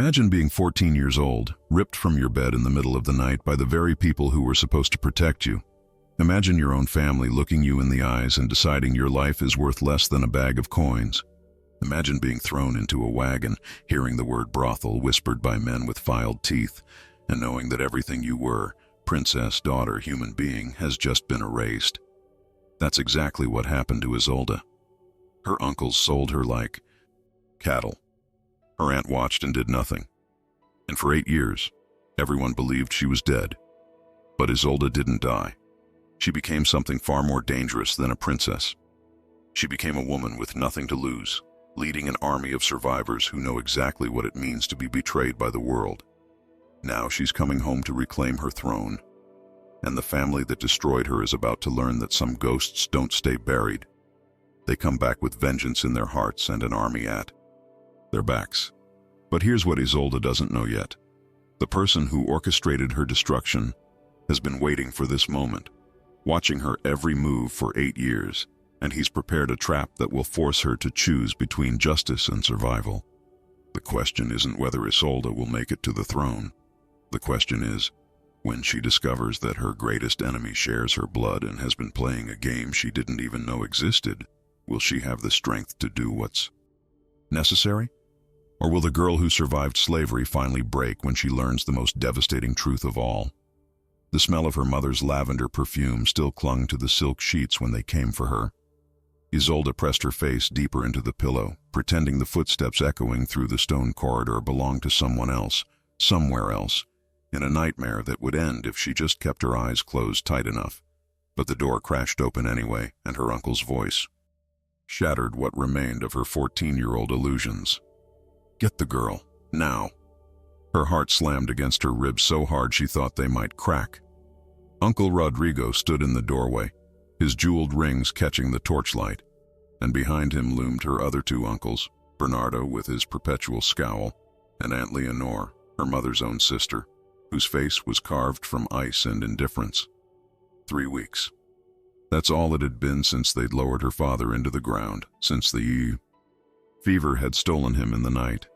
Imagine being 14 years old, ripped from your bed in the middle of the night by the very people who were supposed to protect you. Imagine your own family looking you in the eyes and deciding your life is worth less than a bag of coins. Imagine being thrown into a wagon, hearing the word brothel whispered by men with filed teeth, and knowing that everything you were, princess, daughter, human being, has just been erased. That's exactly what happened to Isolde. Her uncles sold her like cattle. Her aunt watched and did nothing. And for 8 years, everyone believed she was dead. But Isolde didn't die. She became something far more dangerous than a princess. She became a woman with nothing to lose, leading an army of survivors who know exactly what it means to be betrayed by the world. Now she's coming home to reclaim her throne. And the family that destroyed her is about to learn that some ghosts don't stay buried. They come back with vengeance in their hearts and an army at their backs. But here's what Isolde doesn't know yet. The person who orchestrated her destruction has been waiting for this moment, watching her every move for 8 years, and he's prepared a trap that will force her to choose between justice and survival. The question isn't whether Isolde will make it to the throne. The question is, when she discovers that her greatest enemy shares her blood and has been playing a game she didn't even know existed, will she have the strength to do what's necessary? Or will the girl who survived slavery finally break when she learns the most devastating truth of all? The smell of her mother's lavender perfume still clung to the silk sheets when they came for her. Isolde pressed her face deeper into the pillow, pretending the footsteps echoing through the stone corridor belonged to someone else, somewhere else, in a nightmare that would end if she just kept her eyes closed tight enough. But the door crashed open anyway, and her uncle's voice shattered what remained of her 14-year-old illusions. Get the girl, now. Her heart slammed against her ribs so hard she thought they might crack. Uncle Rodrigo stood in the doorway, his jeweled rings catching the torchlight, and behind him loomed her other 2 uncles, Bernardo with his perpetual scowl, and Aunt Leonor, her mother's own sister, whose face was carved from ice and indifference. 3 weeks. That's all it had been since they'd lowered her father into the ground, since the fever had stolen him in the night.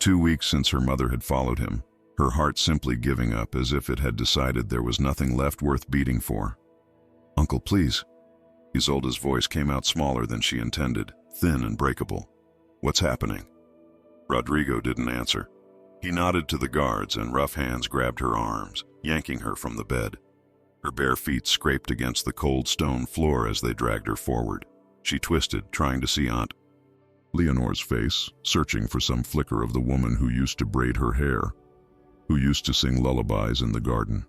2 weeks since her mother had followed him, her heart simply giving up as if it had decided there was nothing left worth beating for. Uncle, please. Isolde's voice came out smaller than she intended, thin and breakable. What's happening? Rodrigo didn't answer. He nodded to the guards and rough hands grabbed her arms, yanking her from the bed. Her bare feet scraped against the cold stone floor as they dragged her forward. She twisted, trying to see Aunt Leonor's face, searching for some flicker of the woman who used to braid her hair, who used to sing lullabies in the garden.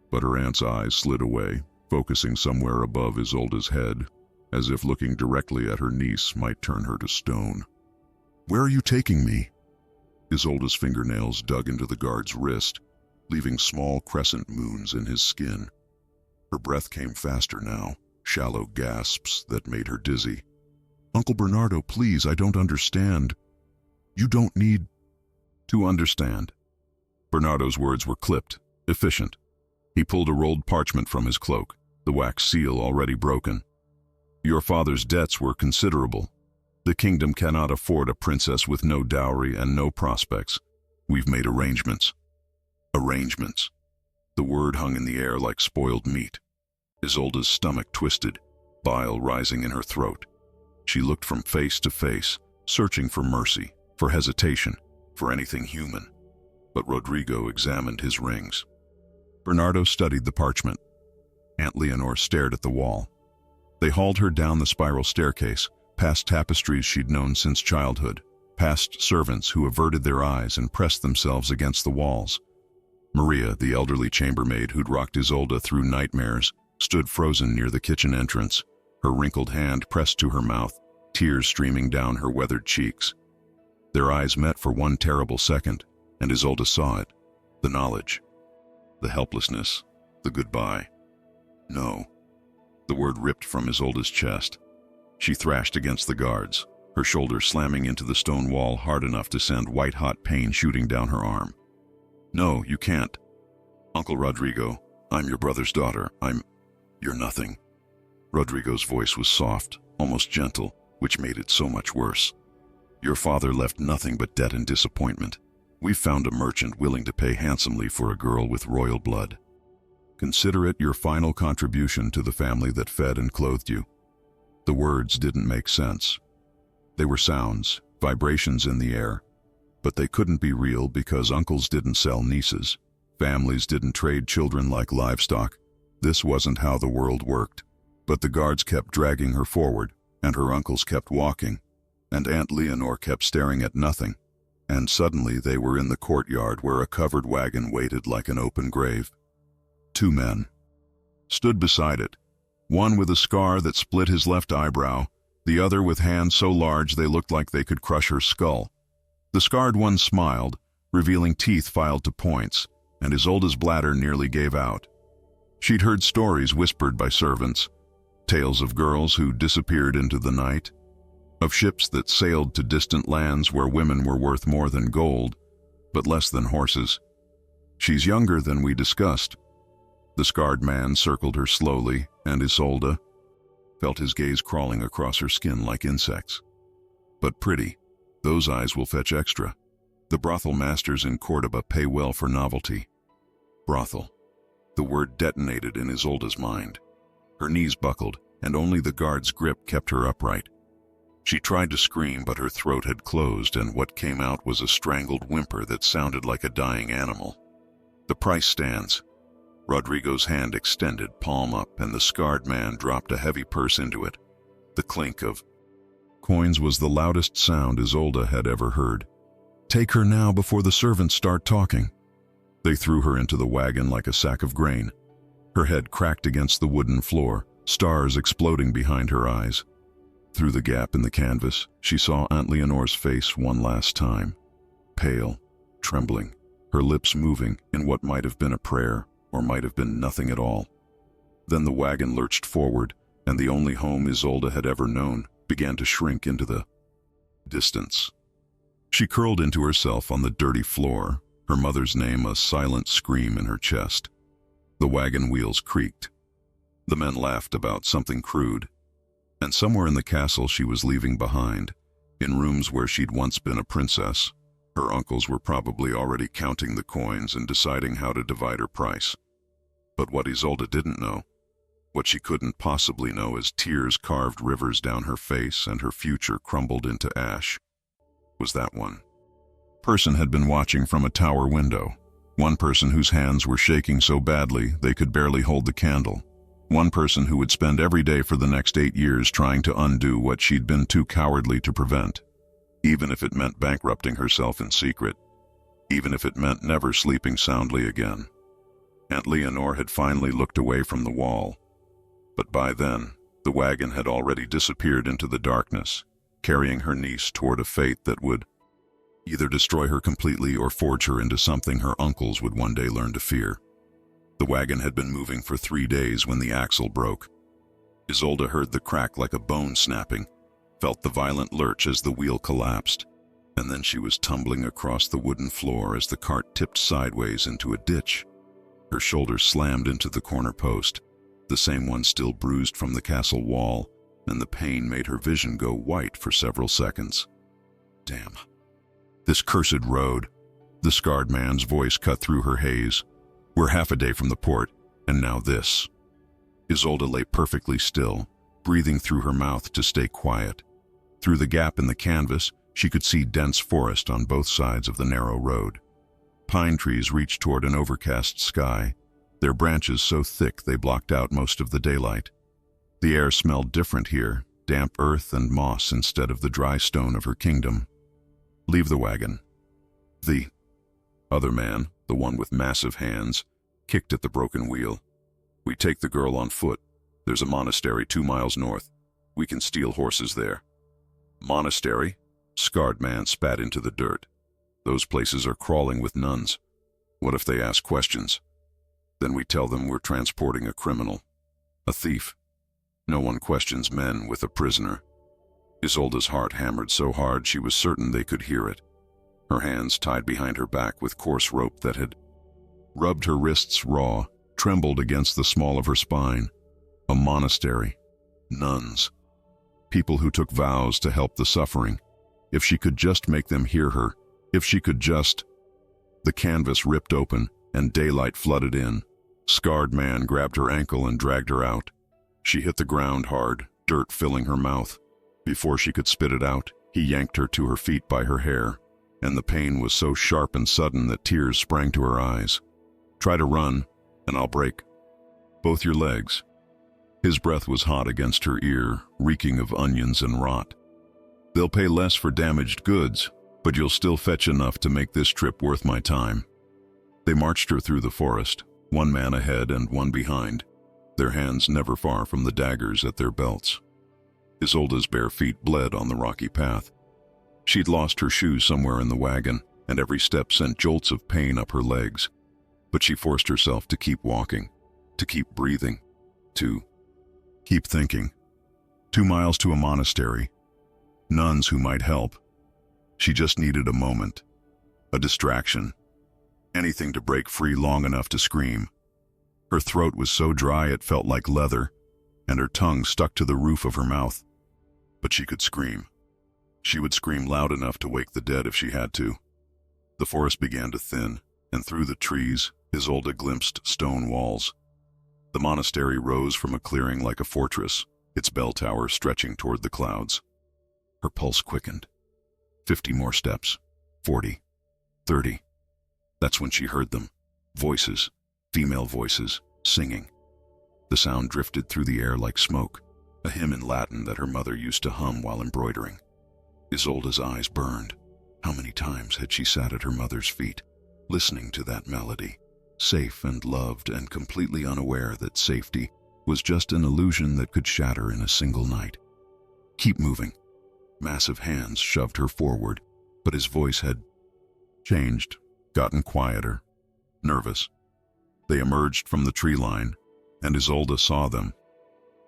But her aunt's eyes slid away, focusing somewhere above Isolde's head, as if looking directly at her niece might turn her to stone. Where are you taking me? Isolde's fingernails dug into the guard's wrist, leaving small crescent moons in his skin. Her breath came faster now, shallow gasps that made her dizzy. Uncle Bernardo, please, I don't understand. You don't need to understand. Bernardo's words were clipped, efficient. He pulled a rolled parchment from his cloak, the wax seal already broken. Your father's debts were considerable. The kingdom cannot afford a princess with no dowry and no prospects. We've made arrangements. Arrangements. The word hung in the air like spoiled meat. Isolde's stomach twisted, bile rising in her throat. She looked from face to face, searching for mercy, for hesitation, for anything human. But Rodrigo examined his rings. Bernardo studied the parchment. Aunt Leonor stared at the wall. They hauled her down the spiral staircase, past tapestries she'd known since childhood, past servants who averted their eyes and pressed themselves against the walls. Maria, the elderly chambermaid who'd rocked Isolde through nightmares, stood frozen near the kitchen entrance, her wrinkled hand pressed to her mouth, tears streaming down her weathered cheeks. Their eyes met for one terrible second, and Isolde saw it, the knowledge, the helplessness, the goodbye. No. The word ripped from Isolde's chest. She thrashed against the guards, her shoulder slamming into the stone wall hard enough to send white-hot pain shooting down her arm. No, you can't. Uncle Rodrigo, I'm your brother's daughter. You're nothing. Rodrigo's voice was soft, almost gentle, which made it so much worse. Your father left nothing but debt and disappointment. We've found a merchant willing to pay handsomely for a girl with royal blood. Consider it your final contribution to the family that fed and clothed you." The words didn't make sense. They were sounds, vibrations in the air, but they couldn't be real because uncles didn't sell nieces. Families didn't trade children like livestock. This wasn't how the world worked. But the guards kept dragging her forward, and her uncles kept walking, and Aunt Leonore kept staring at nothing. And suddenly they were in the courtyard where a covered wagon waited like an open grave. 2 men stood beside it, one with a scar that split his left eyebrow, the other with hands so large they looked like they could crush her skull. The scarred one smiled, revealing teeth filed to points, and Isolde's bladder nearly gave out. She'd heard stories whispered by servants, tales of girls who disappeared into the night, of ships that sailed to distant lands where women were worth more than gold, but less than horses. "She's younger than we discussed." The scarred man circled her slowly, and Isolde felt his gaze crawling across her skin like insects. "But pretty. Those eyes will fetch extra. The brothel masters in Cordoba pay well for novelty." Brothel. The word detonated in Isolde's mind. Her knees buckled, and only the guard's grip kept her upright. She tried to scream, but her throat had closed, and what came out was a strangled whimper that sounded like a dying animal. "The price stands." Rodrigo's hand extended, palm up, and the scarred man dropped a heavy purse into it. The clink of coins was the loudest sound Isolde had ever heard. "Take her now before the servants start talking." They threw her into the wagon like a sack of grain. Her head cracked against the wooden floor, stars exploding behind her eyes. Through the gap in the canvas, she saw Aunt Leonore's face one last time. Pale, trembling, her lips moving in what might have been a prayer, or might have been nothing at all. Then the wagon lurched forward, and the only home Isolde had ever known began to shrink into the distance. She curled into herself on the dirty floor, her mother's name a silent scream in her chest. The wagon wheels creaked. The men laughed about something crude. And somewhere in the castle she was leaving behind, in rooms where she'd once been a princess, her uncles were probably already counting the coins and deciding how to divide her price. But what Isolde didn't know, what she couldn't possibly know as tears carved rivers down her face and her future crumbled into ash, was that one person had been watching from a tower window. One person whose hands were shaking so badly they could barely hold the candle. One person who would spend every day for the next 8 years trying to undo what she'd been too cowardly to prevent, even if it meant bankrupting herself in secret, even if it meant never sleeping soundly again. Aunt Leonore had finally looked away from the wall, but by then, the wagon had already disappeared into the darkness, carrying her niece toward a fate that would either destroy her completely or forge her into something her uncles would one day learn to fear. The wagon had been moving for 3 days when the axle broke. Isolde heard the crack like a bone snapping, felt the violent lurch as the wheel collapsed, and then she was tumbling across the wooden floor as the cart tipped sideways into a ditch. Her shoulders slammed into the corner post, the same one still bruised from the castle wall, and the pain made her vision go white for several seconds. "Damn. This cursed road." The scarred man's voice cut through her haze. "We're half a day from the port, and now this." Isolde lay perfectly still, breathing through her mouth to stay quiet. Through the gap in the canvas, she could see dense forest on both sides of the narrow road. Pine trees reached toward an overcast sky, their branches so thick they blocked out most of the daylight. The air smelled different here, damp earth and moss instead of the dry stone of her kingdom. "Leave the wagon." The other man, the one with massive hands, kicked at the broken wheel. "We take the girl on foot. There's a monastery 2 miles north. We can steal horses there." "Monastery?" Scarred man spat into the dirt. "Those places are crawling with nuns. What if they ask questions? Then we tell them we're transporting a criminal, a thief. No one questions men with a prisoner." Isolde's heart hammered so hard she was certain they could hear it. Her hands tied behind her back with coarse rope that had rubbed her wrists raw, trembled against the small of her spine. A monastery. Nuns. People who took vows to help the suffering. If she could just make them hear her, if she could just... The canvas ripped open, and daylight flooded in. Scarred man grabbed her ankle and dragged her out. She hit the ground hard, dirt filling her mouth. Before she could spit it out, he yanked her to her feet by her hair, and the pain was so sharp and sudden that tears sprang to her eyes. "Try to run, and I'll break both your legs." His breath was hot against her ear, reeking of onions and rot. "They'll pay less for damaged goods, but you'll still fetch enough to make this trip worth my time." They marched her through the forest, one man ahead and one behind, their hands never far from the daggers at their belts. Isolda's bare feet bled on the rocky path. She'd lost her shoes somewhere in the wagon, and every step sent jolts of pain up her legs. But she forced herself to keep walking, to keep breathing, to keep thinking. 2 miles to a monastery. Nuns who might help. She just needed a moment, a distraction, anything to break free long enough to scream. Her throat was so dry it felt like leather, and her tongue stuck to the roof of her mouth. But she could scream. She would scream loud enough to wake the dead if she had to. The forest began to thin, and through the trees, Isolde glimpsed stone walls. The monastery rose from a clearing like a fortress, its bell tower stretching toward the clouds. Her pulse quickened. 50 more steps. 40. 30. That's when she heard them. Voices. Female voices. Singing. The sound drifted through the air like smoke, a hymn in Latin that her mother used to hum while embroidering. Isolde's eyes burned. How many times had she sat at her mother's feet, listening to that melody, safe and loved and completely unaware that safety was just an illusion that could shatter in a single night. "Keep moving." Massive hands shoved her forward, but his voice had changed, gotten quieter, nervous. They emerged from the tree line, and Isolde saw them.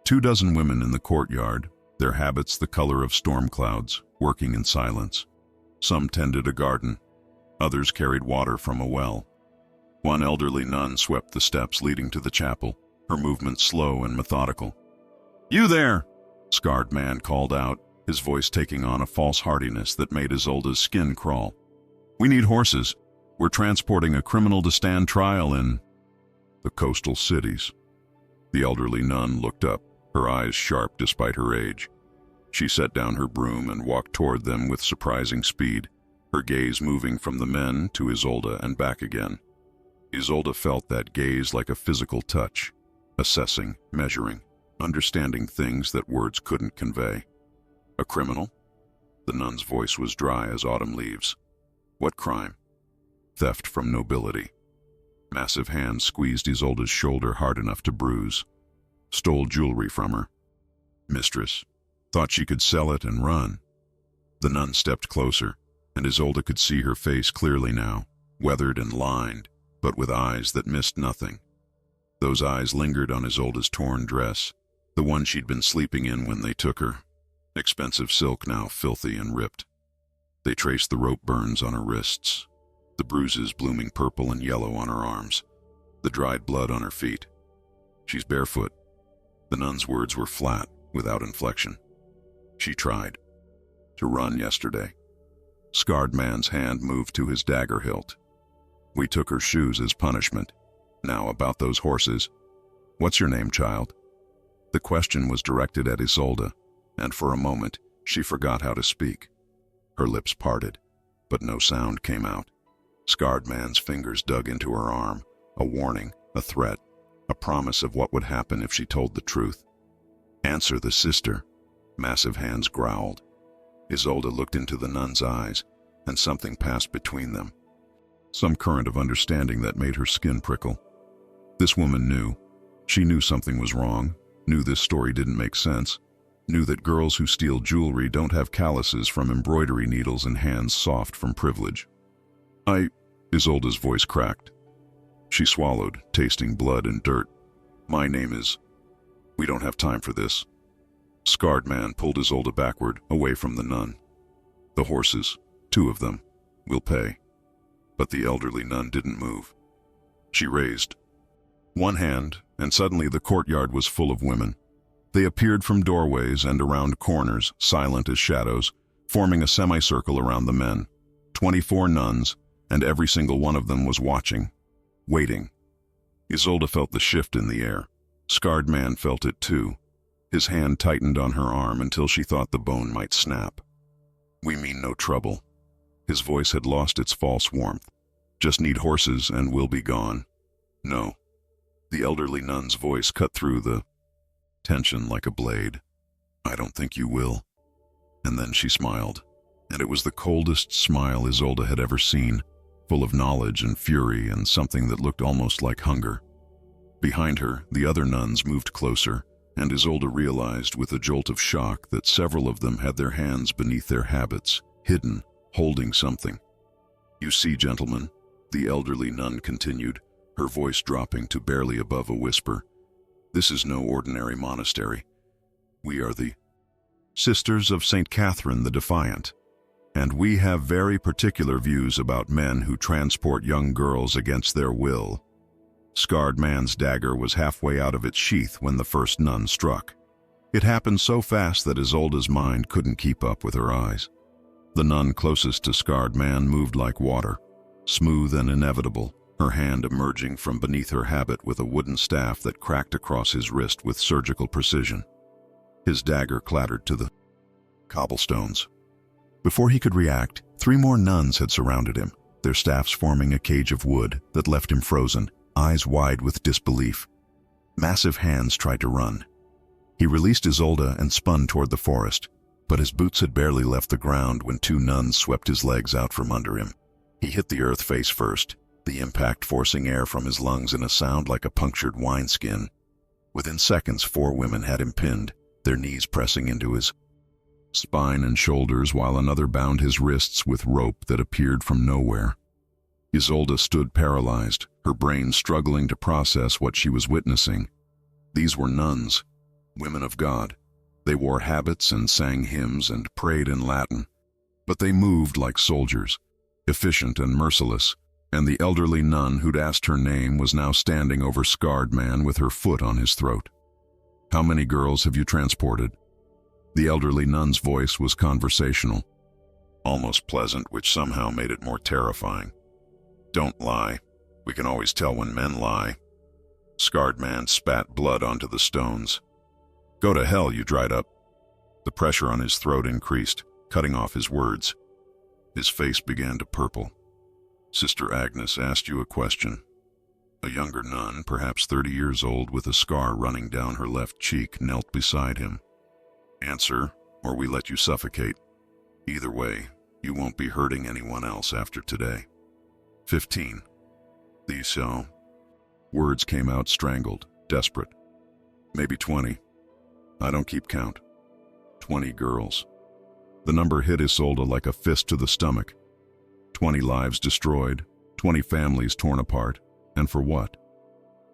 24 women in the courtyard, their habits the color of storm clouds, working in silence. Some tended a garden, others carried water from a well. One elderly nun swept the steps leading to the chapel, her movements slow and methodical. "You there!" Scarred man called out, his voice taking on a false heartiness that made Isolde's skin crawl. "We need horses. We're transporting a criminal to stand trial in the coastal cities." The elderly nun looked up, her eyes sharp despite her age. She set down her broom and walked toward them with surprising speed, her gaze moving from the men to Isolde and back again. Isolde felt that gaze like a physical touch, assessing, measuring, understanding things that words couldn't convey. "A criminal?" The nun's voice was dry as autumn leaves. "What crime?" "Theft from nobility." Massive hands squeezed Isolde's shoulder hard enough to bruise. "Stole jewelry from her." "Mistress. Thought she could sell it and run." The nun stepped closer, and Isolde could see her face clearly now, weathered and lined, but with eyes that missed nothing. Those eyes lingered on Isolde's torn dress, the one she'd been sleeping in when they took her. Expensive silk now filthy and ripped. They traced the rope burns on her wrists, the bruises blooming purple and yellow on her arms, the dried blood on her feet. "She's barefoot." The nun's words were flat, without inflection. "She tried to run yesterday." Scarred man's hand moved to his dagger hilt. "We took her shoes as punishment. Now about those horses. What's your name, child?" The question was directed at Isolde, and for a moment she forgot how to speak. Her lips parted, but no sound came out. Scarred man's fingers dug into her arm, a warning, a threat, a promise of what would happen if she told the truth. "Answer the sister," massive hands growled. Isolde looked into the nun's eyes, and something passed between them. Some current of understanding that made her skin prickle. This woman knew. She knew something was wrong, knew this story didn't make sense, knew that girls who steal jewelry don't have calluses from embroidery needles and hands soft from privilege. Isolde's voice cracked. She swallowed, tasting blood and dirt. "My name is..." "We don't have time for this." Scarred man pulled Isolde backward, away from the nun. "The horses, 2 of them, will pay." But the elderly nun didn't move. She raised one hand, and suddenly the courtyard was full of women. They appeared from doorways and around corners, silent as shadows, forming a semicircle around the men. 24 nuns, and every single one of them was watching, waiting. Isolde felt the shift in the air. Scarred Man felt it too. His hand tightened on her arm until she thought the bone might snap. "We mean no trouble." His voice had lost its false warmth. "Just need horses and we'll be gone." "No." The elderly nun's voice cut through the tension like a blade. "I don't think you will." And then she smiled, and it was the coldest smile Isolde had ever seen, full of knowledge and fury and something that looked almost like hunger. Behind her, the other nuns moved closer, and Isolde realized with a jolt of shock that several of them had their hands beneath their habits, hidden, holding something. "You see, gentlemen," the elderly nun continued, her voice dropping to barely above a whisper, "this is no ordinary monastery. We are the Sisters of St. Catherine the Defiant, and we have very particular views about men who transport young girls against their will." Scarred Man's dagger was halfway out of its sheath when the first nun struck. It happened so fast that Isolde's mind couldn't keep up with her eyes. The nun closest to Scarred Man moved like water, smooth and inevitable, her hand emerging from beneath her habit with a wooden staff that cracked across his wrist with surgical precision. His dagger clattered to the cobblestones. Before he could react, 3 more nuns had surrounded him, their staffs forming a cage of wood that left him frozen, eyes wide with disbelief. Massive hands tried to run. He released Isolde and spun toward the forest, but his boots had barely left the ground when 2 nuns swept his legs out from under him. He hit the earth face first, the impact forcing air from his lungs in a sound like a punctured wineskin. Within seconds, 4 women had him pinned, their knees pressing into his spine and shoulders, while another bound his wrists with rope that appeared from nowhere. Isolde stood paralyzed, her brain struggling to process what she was witnessing. These were nuns, women of God. They wore habits and sang hymns and prayed in Latin. But they moved like soldiers, efficient and merciless, and the elderly nun who'd asked her name was now standing over Scarred Man with her foot on his throat. "How many girls have you transported?" The elderly nun's voice was conversational, almost pleasant, which somehow made it more terrifying. "Don't lie. We can always tell when men lie." Scarred Man spat blood onto the stones. "Go to hell, you dried up." The pressure on his throat increased, cutting off his words. His face began to purple. "Sister Agnes asked you a question." A younger nun, perhaps 30 years old, with a scar running down her left cheek, knelt beside him. "Answer, or we let you suffocate. Either way, you won't be hurting anyone else after today." 15. "These so." Words came out strangled, desperate. "Maybe 20. I don't keep count. 20 girls." The number hit Isolde like a fist to the stomach. 20 lives destroyed, 20 families torn apart, and for what?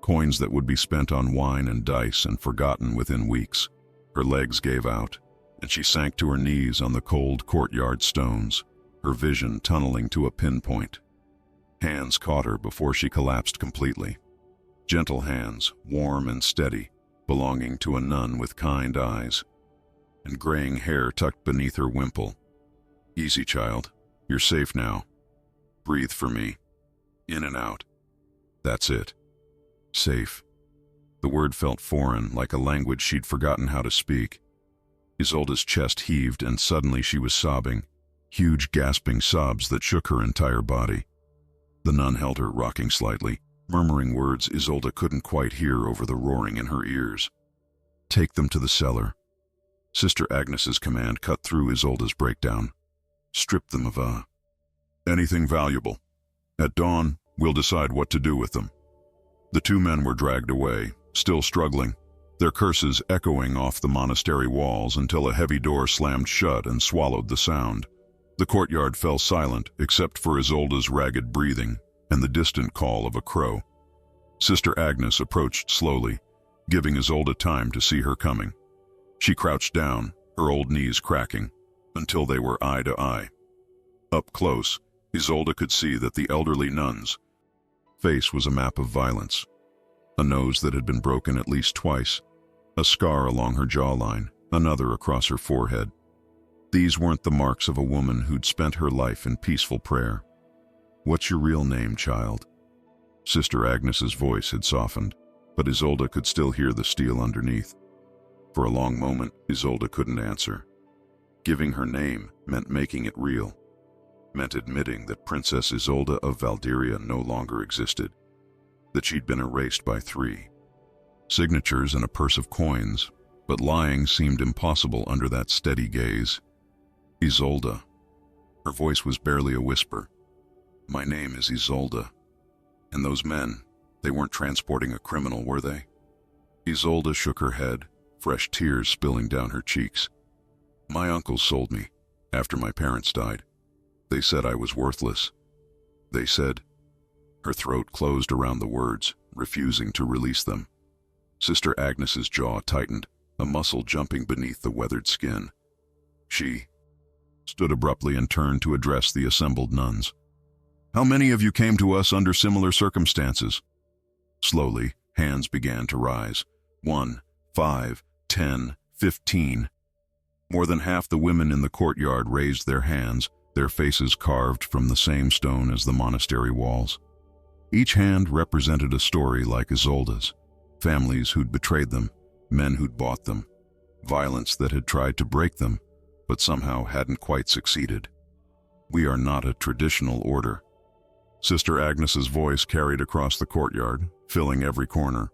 Coins that would be spent on wine and dice and forgotten within weeks. Her legs gave out, and she sank to her knees on the cold courtyard stones, her vision tunneling to a pinpoint. Hands caught her before she collapsed completely. Gentle hands, warm and steady, belonging to a nun with kind eyes, and graying hair tucked beneath her wimple. "Easy, child. You're safe now. Breathe for me. In and out. That's it. Safe." The word felt foreign, like a language she'd forgotten how to speak. Isolde's chest heaved, and suddenly she was sobbing, huge gasping sobs that shook her entire body. The nun held her, rocking slightly, murmuring words Isolde couldn't quite hear over the roaring in her ears. "Take them to the cellar." Sister Agnes's command cut through Isolde's breakdown. "Strip them of anything valuable. At dawn, we'll decide what to do with them." The 2 men were dragged away, still struggling, their curses echoing off the monastery walls until a heavy door slammed shut and swallowed the sound. The courtyard fell silent except for Isolde's ragged breathing and the distant call of a crow. Sister Agnes approached slowly, giving Isolde time to see her coming. She crouched down, her old knees cracking, until they were eye to eye. Up close, Isolde could see that the elderly nun's face was a map of violence. A nose that had been broken at least twice, a scar along her jawline, another across her forehead. These weren't the marks of a woman who'd spent her life in peaceful prayer. What's your real name, child? Sister Agnes's voice had softened, but Isolde could still hear the steel underneath. For a long moment, Isolde couldn't answer. Giving her name meant making it real, meant admitting that Princess Isolde of Valdiria no longer existed, that she'd been erased by 3 signatures and a purse of coins, but lying seemed impossible under that steady gaze. Isolde. Her voice was barely a whisper. My name is Isolde. And those men, they weren't transporting a criminal, were they? Isolde shook her head, fresh tears spilling down her cheeks. My uncles sold me, after my parents died. They said I was worthless. They said. Her throat closed around the words, refusing to release them. Sister Agnes's jaw tightened, a muscle jumping beneath the weathered skin. She stood abruptly and turned to address the assembled nuns. How many of you came to us under similar circumstances? Slowly, hands began to rise. 1, 5, 10, 15. More than half the women in the courtyard raised their hands, their faces carved from the same stone as the monastery walls. Each hand represented a story like Isolde's. Families who'd betrayed them, men who'd bought them, violence that had tried to break them, but somehow hadn't quite succeeded. We are not a traditional order. Sister Agnes's voice carried across the courtyard, filling every corner.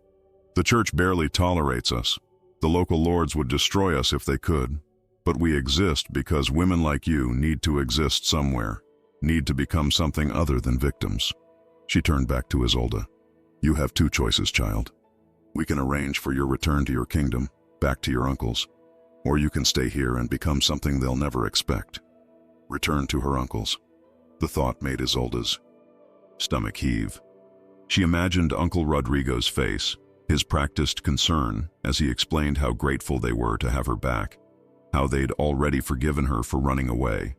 The church barely tolerates us. The local lords would destroy us if they could, but we exist because women like you need to exist somewhere, need to become something other than victims. She turned back to Isolde. You have 2 choices, child. We can arrange for your return to your kingdom, back to your uncles, or you can stay here and become something they'll never expect. Return to her uncles. The thought made Isolde's stomach heave. She imagined Uncle Rodrigo's face, his practiced concern, as he explained how grateful they were to have her back, how they'd already forgiven her for running away.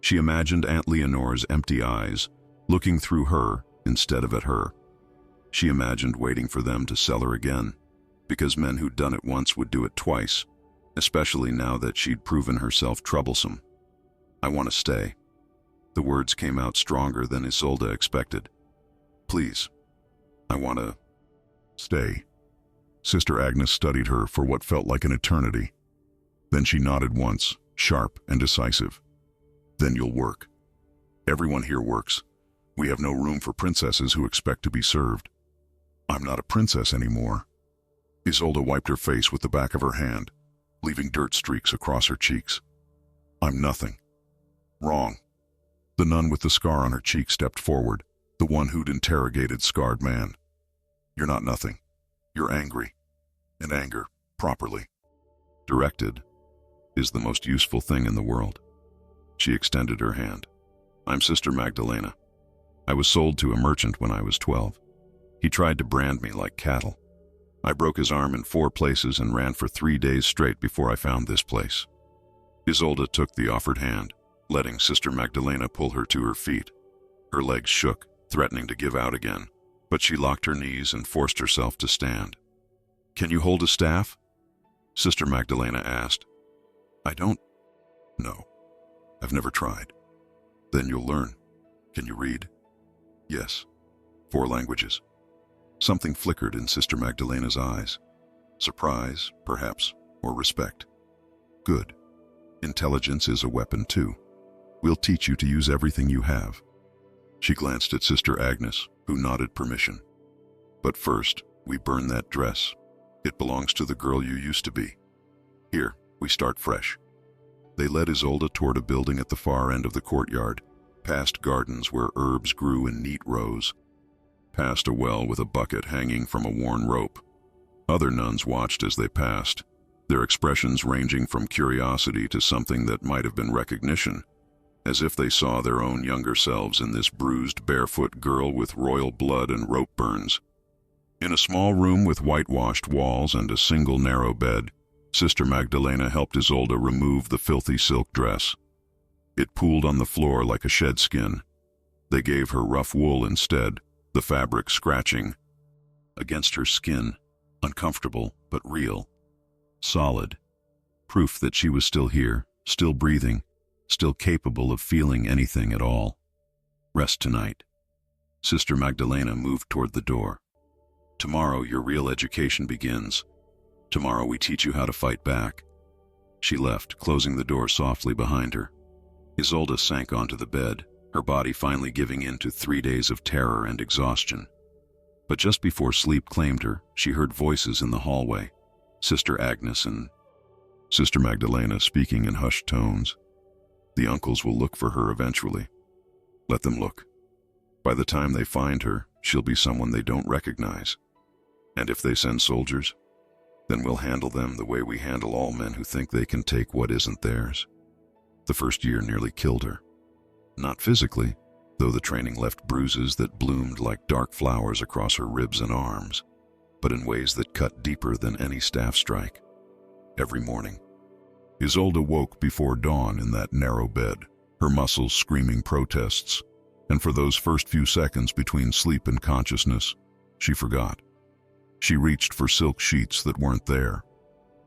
She imagined Aunt Leonore's empty eyes, looking through her instead of at her. She imagined waiting for them to sell her again, because men who'd done it once would do it twice, especially now that she'd proven herself troublesome. I want to stay. The words came out stronger than Isolde expected. Please, I want to stay. Sister Agnes studied her for what felt like an eternity. Then she nodded once, sharp and decisive. Then you'll work. Everyone here works. We have no room for princesses who expect to be served. I'm not a princess anymore. Isolde wiped her face with the back of her hand, leaving dirt streaks across her cheeks. I'm nothing. Wrong. The nun with the scar on her cheek stepped forward, the one who'd interrogated Scarred Man. You're not nothing. You're angry. And anger, properly directed, is the most useful thing in the world. She extended her hand. I'm Sister Magdalena. I was sold to a merchant when I was 12. He tried to brand me like cattle. I broke his arm in 4 places and ran for 3 days straight before I found this place. Isolde took the offered hand, letting Sister Magdalena pull her to her feet. Her legs shook, threatening to give out again, but she locked her knees and forced herself to stand. Can you hold a staff? Sister Magdalena asked. I don't know. I've never tried. Then you'll learn. Can you read? Yes. 4 languages. Something flickered in Sister Magdalena's eyes. Surprise, perhaps, or respect. Good. Intelligence is a weapon too. We'll teach you to use everything you have. She glanced at Sister Agnes, who nodded permission. But first, we burn that dress. It belongs to the girl you used to be. Here, we start fresh. They led Isolde toward a building at the far end of the courtyard, past gardens where herbs grew in neat rows, past a well with a bucket hanging from a worn rope. Other nuns watched as they passed, their expressions ranging from curiosity to something that might have been recognition, as if they saw their own younger selves in this bruised, barefoot girl with royal blood and rope burns. In a small room with whitewashed walls and a single narrow bed, Sister Magdalena helped Isolde remove the filthy silk dress. It pooled on the floor like a shed skin. They gave her rough wool instead, the fabric scratching against her skin, uncomfortable but real, solid, proof that she was still here, still breathing, still capable of feeling anything at all. Rest tonight. Sister Magdalena moved toward the door. Tomorrow your real education begins. Tomorrow we teach you how to fight back. She left, closing the door softly behind her. Isolde sank onto the bed, her body finally giving in to 3 days of terror and exhaustion. But just before sleep claimed her, she heard voices in the hallway. Sister Agnes and Sister Magdalena speaking in hushed tones. The uncles will look for her eventually. Let them look. By the time they find her, she'll be someone they don't recognize. And if they send soldiers, then we'll handle them the way we handle all men who think they can take what isn't theirs. The first year nearly killed her. Not physically, though the training left bruises that bloomed like dark flowers across her ribs and arms, but in ways that cut deeper than any staff strike. Every morning, Isolde woke before dawn in that narrow bed, her muscles screaming protests, and for those first few seconds between sleep and consciousness, she forgot. She reached for silk sheets that weren't there.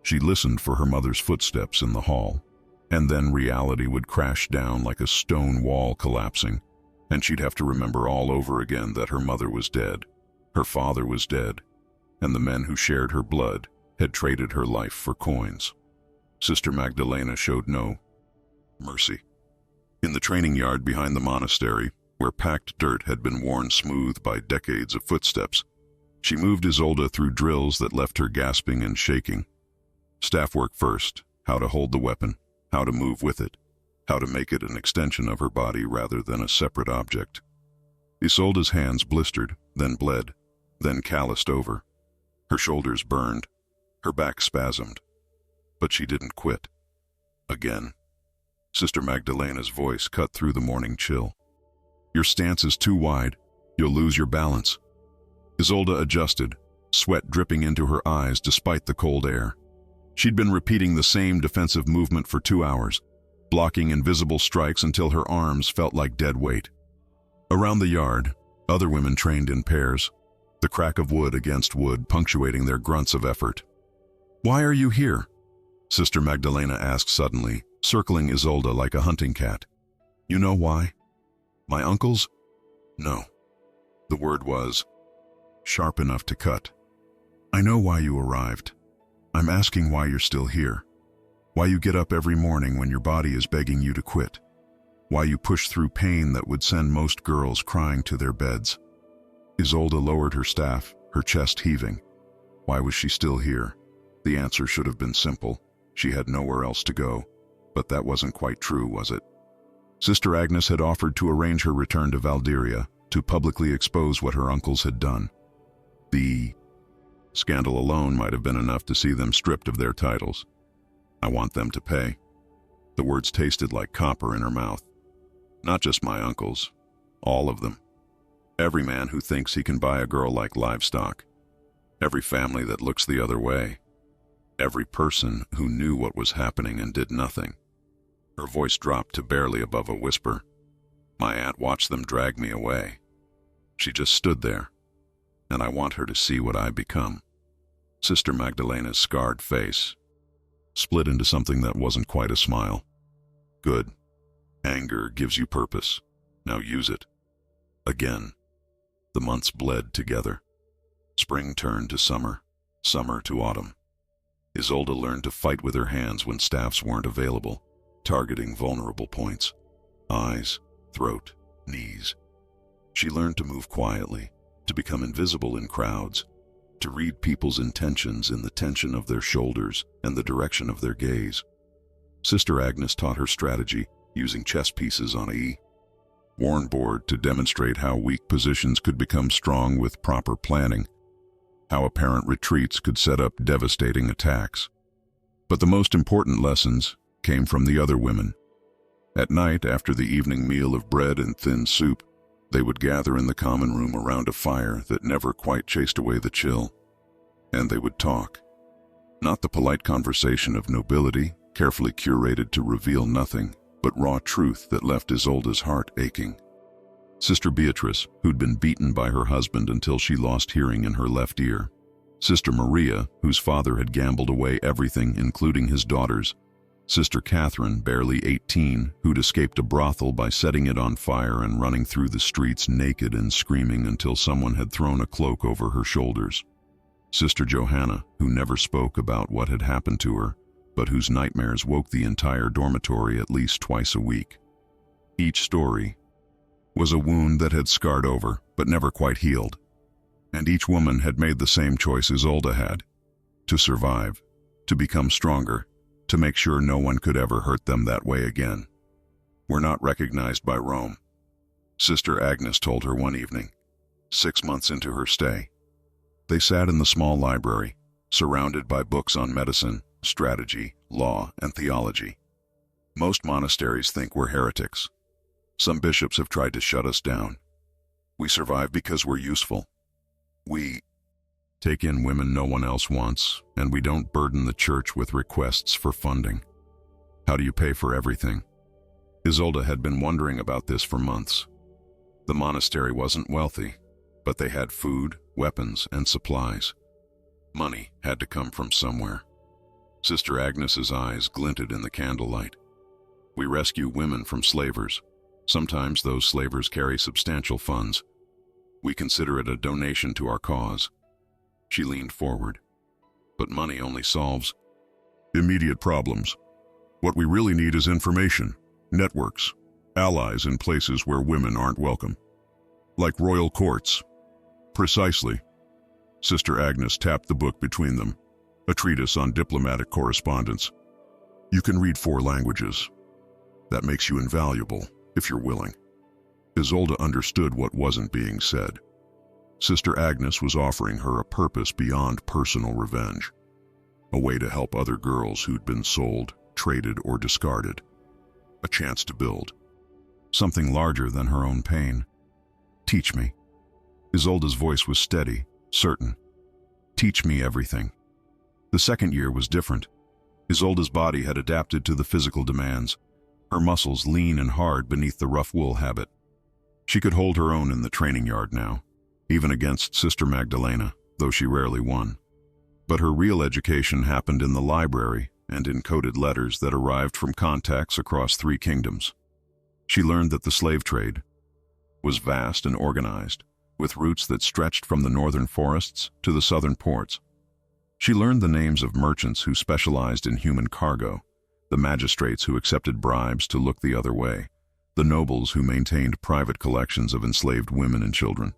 She listened for her mother's footsteps in the hall, and then reality would crash down like a stone wall collapsing, and she'd have to remember all over again that her mother was dead, her father was dead, and the men who shared her blood had traded her life for coins. Sister Magdalena showed no mercy. In the training yard behind the monastery, where packed dirt had been worn smooth by decades of footsteps, she moved Isolde through drills that left her gasping and shaking. Staff work first, how to hold the weapon, how to move with it, how to make it an extension of her body rather than a separate object. Isolde's hands blistered, then bled, then calloused over. Her shoulders burned, her back spasmed. But she didn't quit. Again. Sister Magdalena's voice cut through the morning chill. Your stance is too wide. You'll lose your balance. Isolde adjusted, sweat dripping into her eyes despite the cold air. She'd been repeating the same defensive movement for 2 hours, blocking invisible strikes until her arms felt like dead weight. Around the yard, other women trained in pairs, the crack of wood against wood punctuating their grunts of effort. Why are you here? Sister Magdalena asked suddenly, circling Isolde like a hunting cat. You know why? My uncles? No. The word was sharp enough to cut. I know why you arrived. I'm asking why you're still here. Why you get up every morning when your body is begging you to quit. Why you push through pain that would send most girls crying to their beds. Isolde lowered her staff, her chest heaving. Why was she still here? The answer should have been simple. She had nowhere else to go. But that wasn't quite true, was it? Sister Agnes had offered to arrange her return to Valdiria, to publicly expose what her uncles had done. The scandal alone might have been enough to see them stripped of their titles. I want them to pay. The words tasted like copper in her mouth. Not just my uncles, all of them. Every man who thinks he can buy a girl like livestock. Every family that looks the other way. Every person who knew what was happening and did nothing. Her voice dropped to barely above a whisper. My aunt watched them drag me away. She just stood there, and I want her to see what I become. Sister Magdalena's scarred face split into something that wasn't quite a smile. Good. Anger gives you purpose. Now use it. Again. The months bled together. Spring turned to summer, summer to autumn. Isolde learned to fight with her hands when staffs weren't available, targeting vulnerable points. Eyes, throat, knees. She learned to move quietly, to become invisible in crowds, to read people's intentions in the tension of their shoulders and the direction of their gaze. Sister Agnes taught her strategy, using chess pieces on a worn board to demonstrate how weak positions could become strong with proper planning, how apparent retreats could set up devastating attacks. But the most important lessons came from the other women. At night, after the evening meal of bread and thin soup, they would gather in the common room around a fire that never quite chased away the chill. And they would talk. Not the polite conversation of nobility, carefully curated to reveal nothing, but raw truth that left Isolde's heart aching. Sister Beatrice, who'd been beaten by her husband until she lost hearing in her left ear. Sister Maria, whose father had gambled away everything, including his daughters. Sister Catherine, barely 18, who'd escaped a brothel by setting it on fire and running through the streets naked and screaming until someone had thrown a cloak over her shoulders. Sister Johanna, who never spoke about what had happened to her, but whose nightmares woke the entire dormitory at least twice a week. Each story was a wound that had scarred over, but never quite healed. And each woman had made the same choice Isolde had: to survive, to become stronger, to make sure no one could ever hurt them that way again. "We're not recognized by Rome," Sister Agnes told her one evening, 6 months into her stay. They sat in the small library, surrounded by books on medicine, strategy, law, and theology. "Most monasteries think we're heretics. Some bishops have tried to shut us down. We survive because we're useful. We take in women no one else wants, and we don't burden the church with requests for funding. How do you pay for everything?" Isolde had been wondering about this for months. The monastery wasn't wealthy, but they had food, weapons, and supplies. Money had to come from somewhere. Sister Agnes's eyes glinted in the candlelight. "We rescue women from slavers. Sometimes those slavers carry substantial funds. We consider it a donation to our cause." She leaned forward. "But money only solves immediate problems. What we really need is information, networks, allies in places where women aren't welcome. Like royal courts." "Precisely." Sister Agnes tapped the book between them, a treatise on diplomatic correspondence. "You can read 4 languages. That makes you invaluable, if you're willing." Isolde understood what wasn't being said. Sister Agnes was offering her a purpose beyond personal revenge, a way to help other girls who'd been sold, traded, or discarded, a chance to build something larger than her own pain. "Teach me." Isolde's voice was steady, certain. "Teach me everything." The second year was different. Isolde's body had adapted to the physical demands, her muscles lean and hard beneath the rough wool habit. She could hold her own in the training yard now, even against Sister Magdalena, though she rarely won. But her real education happened in the library and in coded letters that arrived from contacts across 3 kingdoms. She learned that the slave trade was vast and organized, with roots that stretched from the northern forests to the southern ports. She learned the names of merchants who specialized in human cargo, the magistrates who accepted bribes to look the other way, the nobles who maintained private collections of enslaved women and children.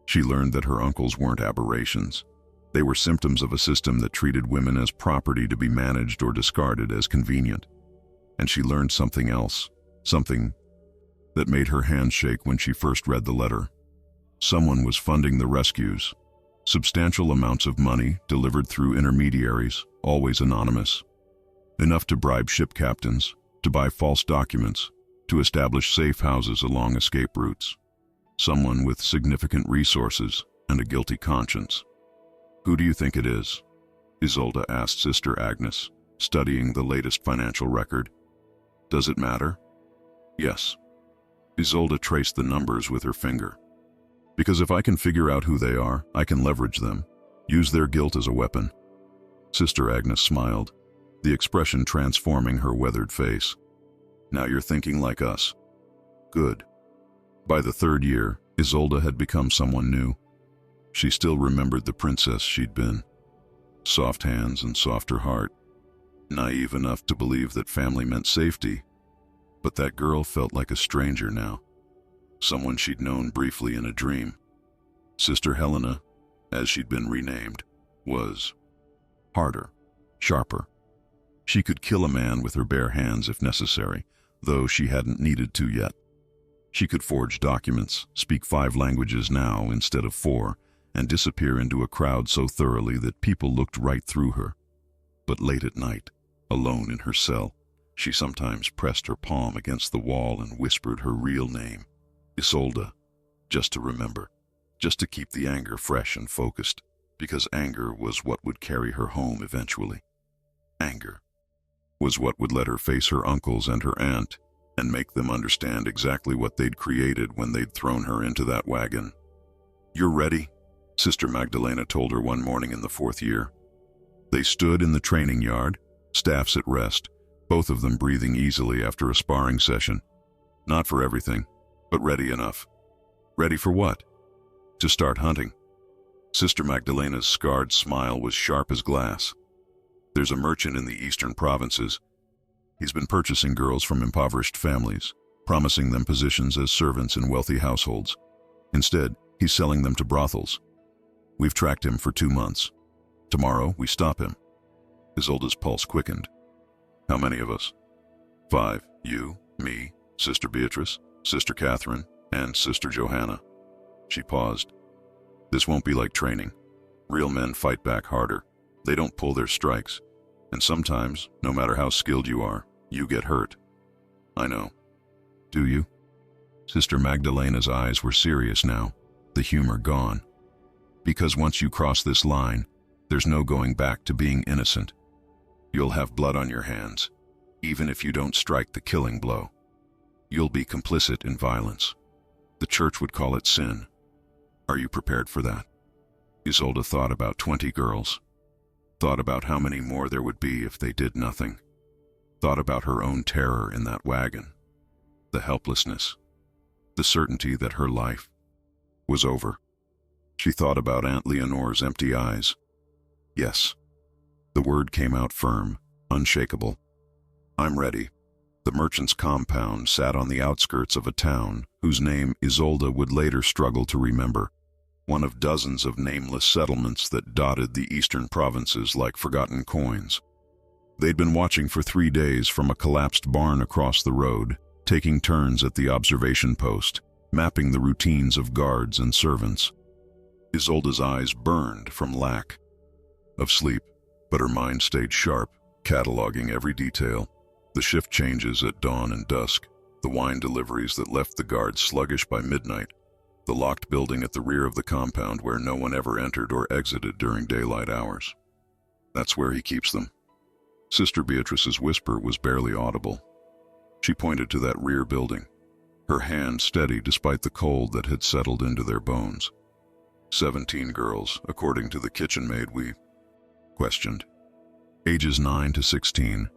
She learned that her uncles weren't aberrations. They were symptoms of a system that treated women as property to be managed or discarded as convenient. And she learned something else, something that made her hands shake when she first read the letter. Someone was funding the rescues. Substantial amounts of money delivered through intermediaries, always anonymous. Enough to bribe ship captains, to buy false documents, to establish safe houses along escape routes. Someone with significant resources and a guilty conscience. "Who do you think it is?" Isolde asked Sister Agnes, studying the latest financial record. "Does it matter?" "Yes." Isolde traced the numbers with her finger. "Because if I can figure out who they are, I can leverage them, use their guilt as a weapon." Sister Agnes smiled, the expression transforming her weathered face. "Now you're thinking like us." "Good." By the 3rd year, Isolde had become someone new. She still remembered the princess she'd been. Soft hands and softer heart. Naive enough to believe that family meant safety. But that girl felt like a stranger now. Someone she'd known briefly in a dream. Sister Helena, as she'd been renamed, was harder, sharper. She could kill a man with her bare hands if necessary, though she hadn't needed to yet. She could forge documents, speak 5 languages now instead of 4, and disappear into a crowd so thoroughly that people looked right through her. But late at night, alone in her cell, she sometimes pressed her palm against the wall and whispered her real name, Isolde, just to remember, just to keep the anger fresh and focused, because anger was what would carry her home eventually. Anger was what would let her face her uncles and her aunt and make them understand exactly what they'd created when they'd thrown her into that wagon. "You're ready," Sister Magdalena told her one morning in the 4th year. They stood in the training yard, staffs at rest, both of them breathing easily after a sparring session. Not for everything, but ready enough. Ready for what? To start hunting. Sister Magdalena's scarred smile was sharp as glass. There's a merchant in the eastern provinces. He's been purchasing girls from impoverished families, promising them positions as servants in wealthy households. Instead, he's selling them to brothels. We've tracked him for 2 months. Tomorrow, we stop him. Isolde's pulse quickened. How many of us? 5. You, me, Sister Beatrice, Sister Catherine, and Sister Johanna. She paused. This won't be like training. Real men fight back harder. They don't pull their strikes. And sometimes, no matter how skilled you are, you get hurt. I know. Do you? Sister Magdalena's eyes were serious now, the humor gone. Because once you cross this line, there's no going back to being innocent. You'll have blood on your hands, even if you don't strike the killing blow. You'll be complicit in violence. The church would call it sin. Are you prepared for that? Isolde thought about 20 girls. Thought about how many more there would be if they did nothing. Thought about her own terror in that wagon. The helplessness. The certainty that her life was over. She thought about Aunt Leonore's empty eyes. Yes. The word came out firm, unshakable. I'm ready. The merchant's compound sat on the outskirts of a town whose name Isolde would later struggle to remember. One of dozens of nameless settlements that dotted the eastern provinces like forgotten coins. They'd been watching for 3 days from a collapsed barn across the road, taking turns at the observation post, mapping the routines of guards and servants. Isolde's eyes burned from lack of sleep, but her mind stayed sharp, cataloging every detail. The shift changes at dawn and dusk, the wine deliveries that left the guards sluggish by midnight, the locked building at the rear of the compound where no one ever entered or exited during daylight hours. That's where he keeps them. Sister Beatrice's whisper was barely audible. She pointed to that rear building, her hand steady despite the cold that had settled into their bones. 17 girls, according to the kitchen maid we questioned. Ages 9 to 16.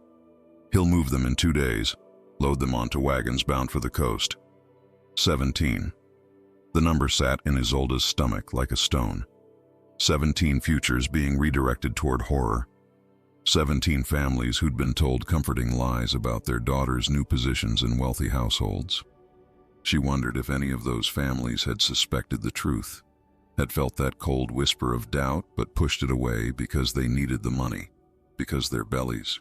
He'll move them in 2 days, load them onto wagons bound for the coast. 17. The number sat in Isolde's stomach like a stone. 17 futures being redirected toward horror. 17 families who'd been told comforting lies about their daughters' new positions in wealthy households. She wondered if any of those families had suspected the truth, had felt that cold whisper of doubt but pushed it away because they needed the money, because their bellies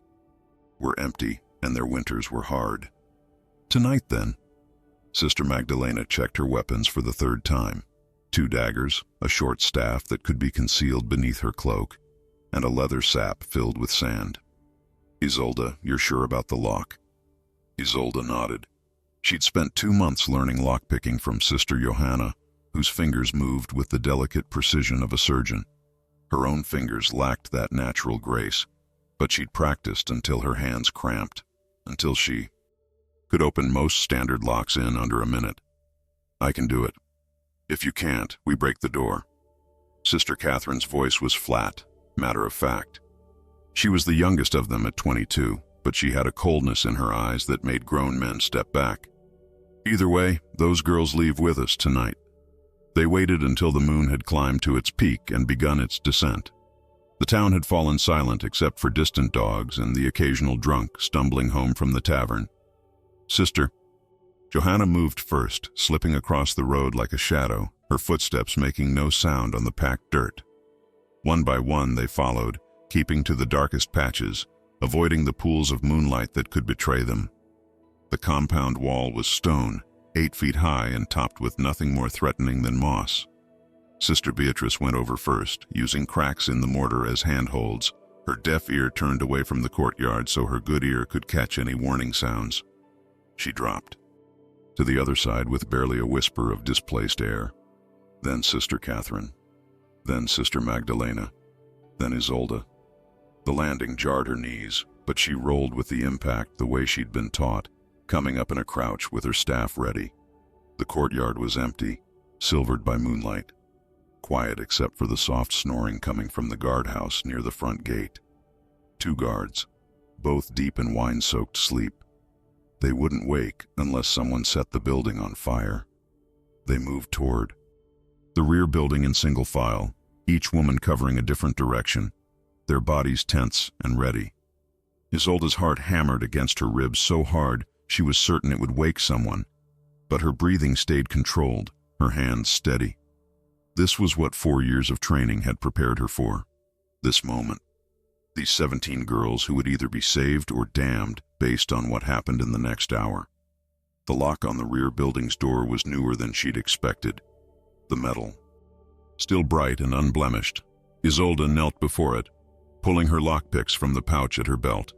were empty and their winters were hard. Tonight, then, Sister Magdalena checked her weapons for the 3rd time. 2 daggers, a short staff that could be concealed beneath her cloak, and a leather sap filled with sand. Isolde, you're sure about the lock? Isolde nodded. She'd spent 2 months learning lockpicking from Sister Johanna, whose fingers moved with the delicate precision of a surgeon. Her own fingers lacked that natural grace, but she'd practiced until her hands cramped, until she could open most standard locks in under a minute. I can do it. If you can't, we break the door. Sister Catherine's voice was flat, matter of fact. She was the youngest of them at 22, but she had a coldness in her eyes that made grown men step back. Either way, those girls leave with us tonight. They waited until the moon had climbed to its peak and begun its descent. The town had fallen silent except for distant dogs and the occasional drunk stumbling home from the tavern. Sister. Johanna moved first, slipping across the road like a shadow, her footsteps making no sound on the packed dirt. One by one they followed, keeping to the darkest patches, avoiding the pools of moonlight that could betray them. The compound wall was stone, 8 feet high and topped with nothing more threatening than moss. Sister Beatrice went over first, using cracks in the mortar as handholds, her deaf ear turned away from the courtyard so her good ear could catch any warning sounds. She dropped to the other side with barely a whisper of displaced air. Then Sister Catherine. Then Sister Magdalena. Then Isolde. The landing jarred her knees, but she rolled with the impact the way she'd been taught, coming up in a crouch with her staff ready. The courtyard was empty, silvered by moonlight, quiet except for the soft snoring coming from the guardhouse near the front gate. 2 guards, both deep in wine-soaked sleep. They wouldn't wake unless someone set the building on fire. They moved toward the rear building in single file, each woman covering a different direction, their bodies tense and ready. Isolda's heart hammered against her ribs so hard she was certain it would wake someone, but her breathing stayed controlled, her hands steady. This was what 4 years of training had prepared her for. This moment. These 17 girls who would either be saved or damned based on what happened in the next hour. The lock on the rear building's door was newer than she'd expected. The metal, still bright and unblemished. Isolde knelt before it, pulling her lockpicks from the pouch at her belt.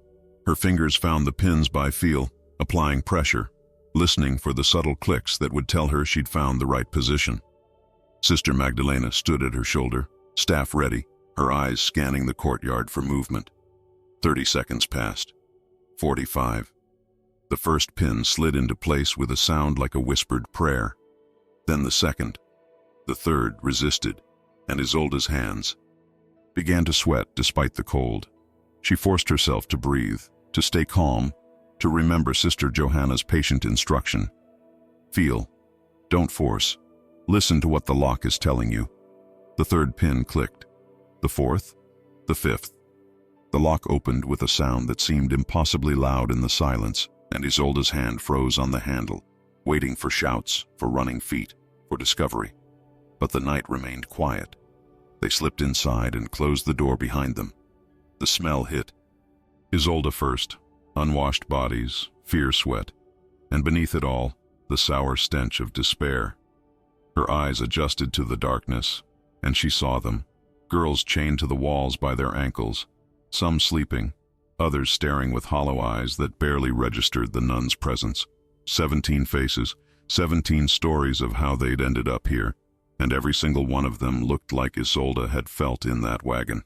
Her fingers found the pins by feel, applying pressure, listening for the subtle clicks that would tell her she'd found the right position. Sister Magdalena stood at her shoulder, staff ready, her eyes scanning the courtyard for movement. 30 seconds passed. 45. The first pin slid into place with a sound like a whispered prayer. Then the second. The third resisted, and Isolde's hands began to sweat despite the cold. She forced herself to breathe, to stay calm, to remember Sister Johanna's patient instruction. Feel. Don't force. Listen to what the lock is telling you. The third pin clicked. The fourth. The fifth. The lock opened with a sound that seemed impossibly loud in the silence, and Isolde's hand froze on the handle, waiting for shouts, for running feet, for discovery. But the night remained quiet. They slipped inside and closed the door behind them. The smell hit. Isolde first, unwashed bodies, fear sweat, and beneath it all, the sour stench of despair. Her eyes adjusted to the darkness, and she saw them, girls chained to the walls by their ankles, some sleeping, others staring with hollow eyes that barely registered the nun's presence. 17 faces, 17 stories of how they'd ended up here, and every single one of them looked like Isolde had felt in that wagon.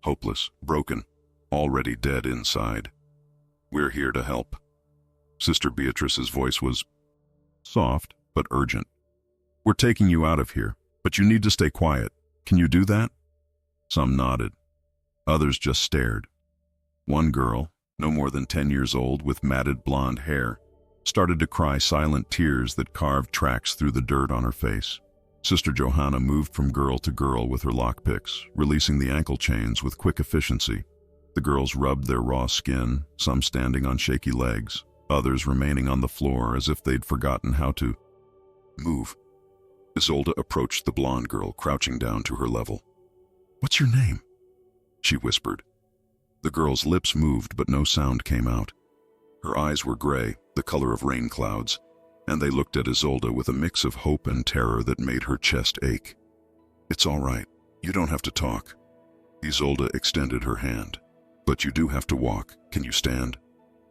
Hopeless, broken, already dead inside. We're here to help. Sister Beatrice's voice was soft but urgent. We're taking you out of here, but you need to stay quiet. Can you do that? Some nodded. Others just stared. One girl, no more than 10 years old with matted blonde hair, started to cry silent tears that carved tracks through the dirt on her face. Sister Johanna moved from girl to girl with her lockpicks, releasing the ankle chains with quick efficiency. The girls rubbed their raw skin, some standing on shaky legs, others remaining on the floor as if they'd forgotten how to move. Isolde approached the blonde girl, crouching down to her level. "What's your name?" she whispered. The girl's lips moved, but no sound came out. Her eyes were gray, the color of rain clouds, and they looked at Isolde with a mix of hope and terror that made her chest ache. "It's all right. You don't have to talk." Isolde extended her hand. "But you do have to walk. Can you stand?"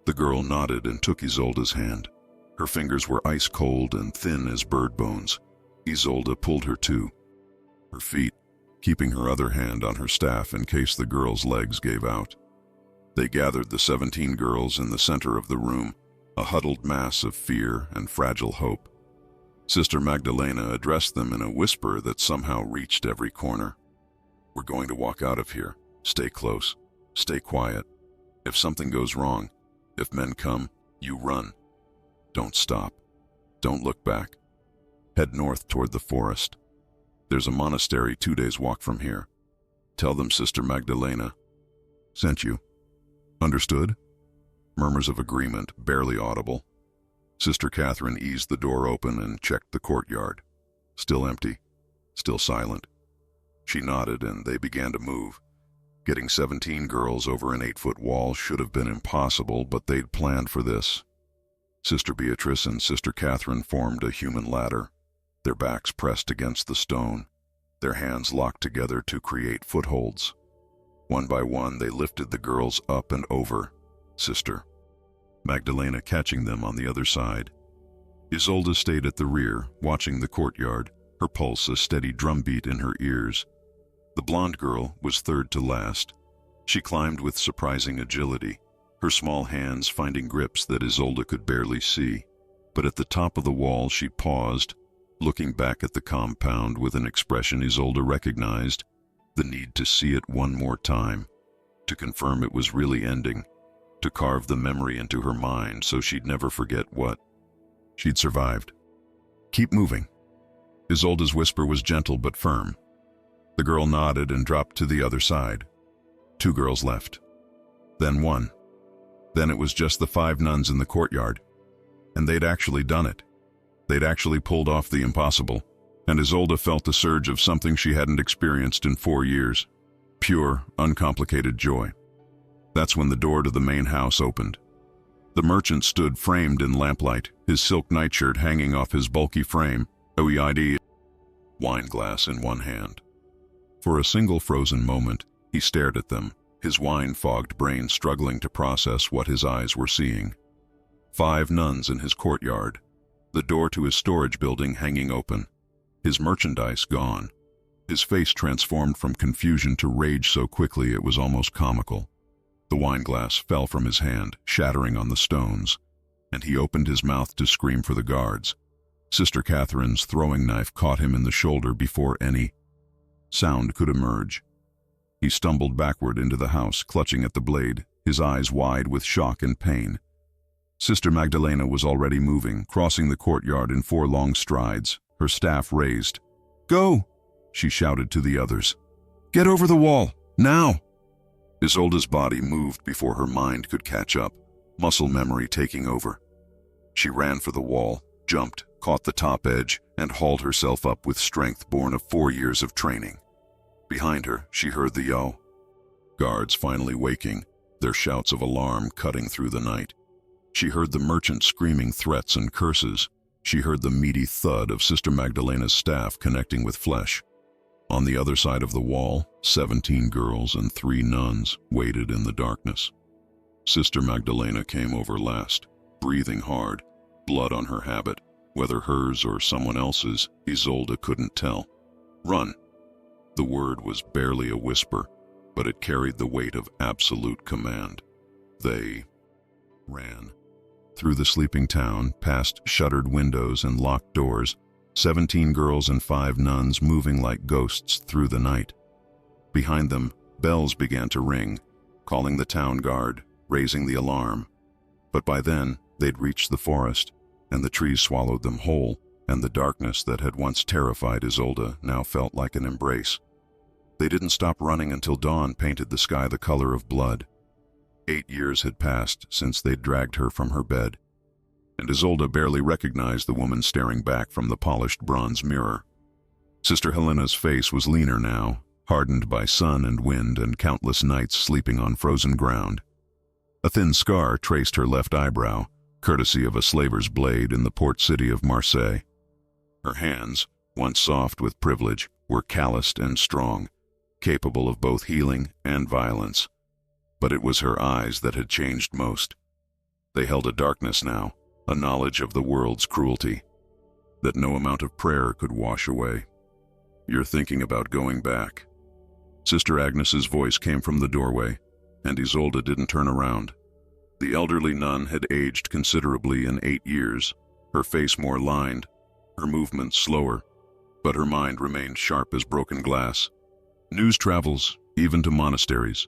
The girl nodded and took Isolde's hand. Her fingers were ice cold and thin as bird bones. Isolde pulled her to her feet, keeping her other hand on her staff in case the girl's legs gave out. They gathered the 17 girls in the center of the room, a huddled mass of fear and fragile hope. Sister Magdalena addressed them in a whisper that somehow reached every corner. "We're going to walk out of here. Stay close. Stay quiet. If something goes wrong, if men come, you run. Don't stop. Don't look back. Head north toward the forest. There's a monastery 2 days' walk from here. Tell them Sister Magdalena sent you. Understood?" Murmurs of agreement, barely audible. Sister Catherine eased the door open and checked the courtyard. Still empty, still silent. She nodded and they began to move. Getting 17 girls over an 8-foot wall should have been impossible, but they'd planned for this. Sister Beatrice and Sister Catherine formed a human ladder, their backs pressed against the stone, their hands locked together to create footholds. One by one, they lifted the girls up and over, Sister Magdalena catching them on the other side. Isolde stayed at the rear, watching the courtyard, her pulse a steady drumbeat in her ears. The blonde girl was third to last. She climbed with surprising agility, her small hands finding grips that Isolde could barely see. But at the top of the wall she paused, looking back at the compound with an expression Isolde recognized, the need to see it one more time, to confirm it was really ending, to carve the memory into her mind so she'd never forget what she'd survived. "Keep moving." Isolde's whisper was gentle but firm. The girl nodded and dropped to the other side. 2 girls left. Then 1. Then it was just the 5 nuns in the courtyard. And they'd actually done it. They'd actually pulled off the impossible. And Isolde felt a surge of something she hadn't experienced in 4 years. Pure, uncomplicated joy. That's when the door to the main house opened. The merchant stood framed in lamplight, his silk nightshirt hanging off his bulky frame, OEID wine glass in one hand. For a single frozen moment, he stared at them, his wine-fogged brain struggling to process what his eyes were seeing. 5 nuns in his courtyard, the door to his storage building hanging open, his merchandise gone. His face transformed from confusion to rage so quickly it was almost comical. The wine glass fell from his hand, shattering on the stones, and he opened his mouth to scream for the guards. Sister Catherine's throwing knife caught him in the shoulder before any sound could emerge. He stumbled backward into the house, clutching at the blade, his eyes wide with shock and pain. Sister Magdalena was already moving, crossing the courtyard in 4 long strides, her staff raised. "Go!" she shouted to the others. "Get over the wall, now!" Isolde's body moved before her mind could catch up, muscle memory taking over. She ran for the wall, jumped, caught the top edge, and hauled herself up with strength born of 4 years of training. Behind her, she heard the yell. Guards finally waking, their shouts of alarm cutting through the night. She heard the merchant screaming threats and curses. She heard the meaty thud of Sister Magdalena's staff connecting with flesh. On the other side of the wall, 17 girls and 3 nuns waited in the darkness. Sister Magdalena came over last, breathing hard, blood on her habit, whether hers or someone else's, Isolde couldn't tell. "Run!" The word was barely a whisper, but it carried the weight of absolute command. They ran. Through the sleeping town, past shuttered windows and locked doors, 17 girls and 5 nuns moving like ghosts through the night. Behind them, bells began to ring, calling the town guard, raising the alarm. But by then, they'd reached the forest, and the trees swallowed them whole, and the darkness that had once terrified Isolde now felt like an embrace. They didn't stop running until dawn painted the sky the color of blood. 8 years had passed since they'd dragged her from her bed, and Isolde barely recognized the woman staring back from the polished bronze mirror. Sister Helena's face was leaner now, hardened by sun and wind and countless nights sleeping on frozen ground. A thin scar traced her left eyebrow, courtesy of a slaver's blade in the port city of Marseille. Her hands, once soft with privilege, were calloused and strong, capable of both healing and violence. But it was her eyes that had changed most. They held a darkness now, a knowledge of the world's cruelty, that no amount of prayer could wash away. "You're thinking about going back." Sister Agnes's voice came from the doorway, and Isolde didn't turn around. The elderly nun had aged considerably in 8 years, her face more lined, her movements slower, but her mind remained sharp as broken glass. "News travels, even to monasteries."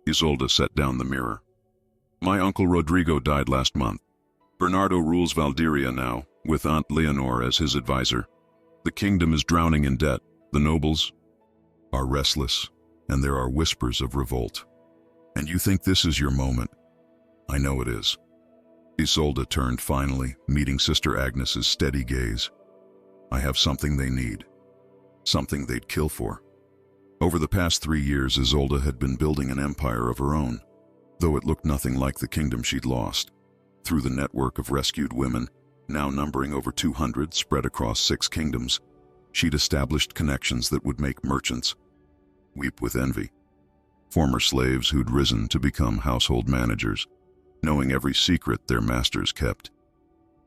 Isolde set down the mirror. "My uncle Rodrigo died last month. Bernardo rules Valdiria now, with Aunt Leonor as his advisor. The kingdom is drowning in debt. The nobles are restless, and there are whispers of revolt. And you think this is your moment? I know it is." Isolde turned finally, meeting Sister Agnes's steady gaze. "I have something they need. Something they'd kill for." Over the past 3 years, Isolde had been building an empire of her own, though it looked nothing like the kingdom she'd lost. Through the network of rescued women, now numbering over 200 spread across 6 kingdoms, she'd established connections that would make merchants weep with envy. Former slaves who'd risen to become household managers, knowing every secret their masters kept.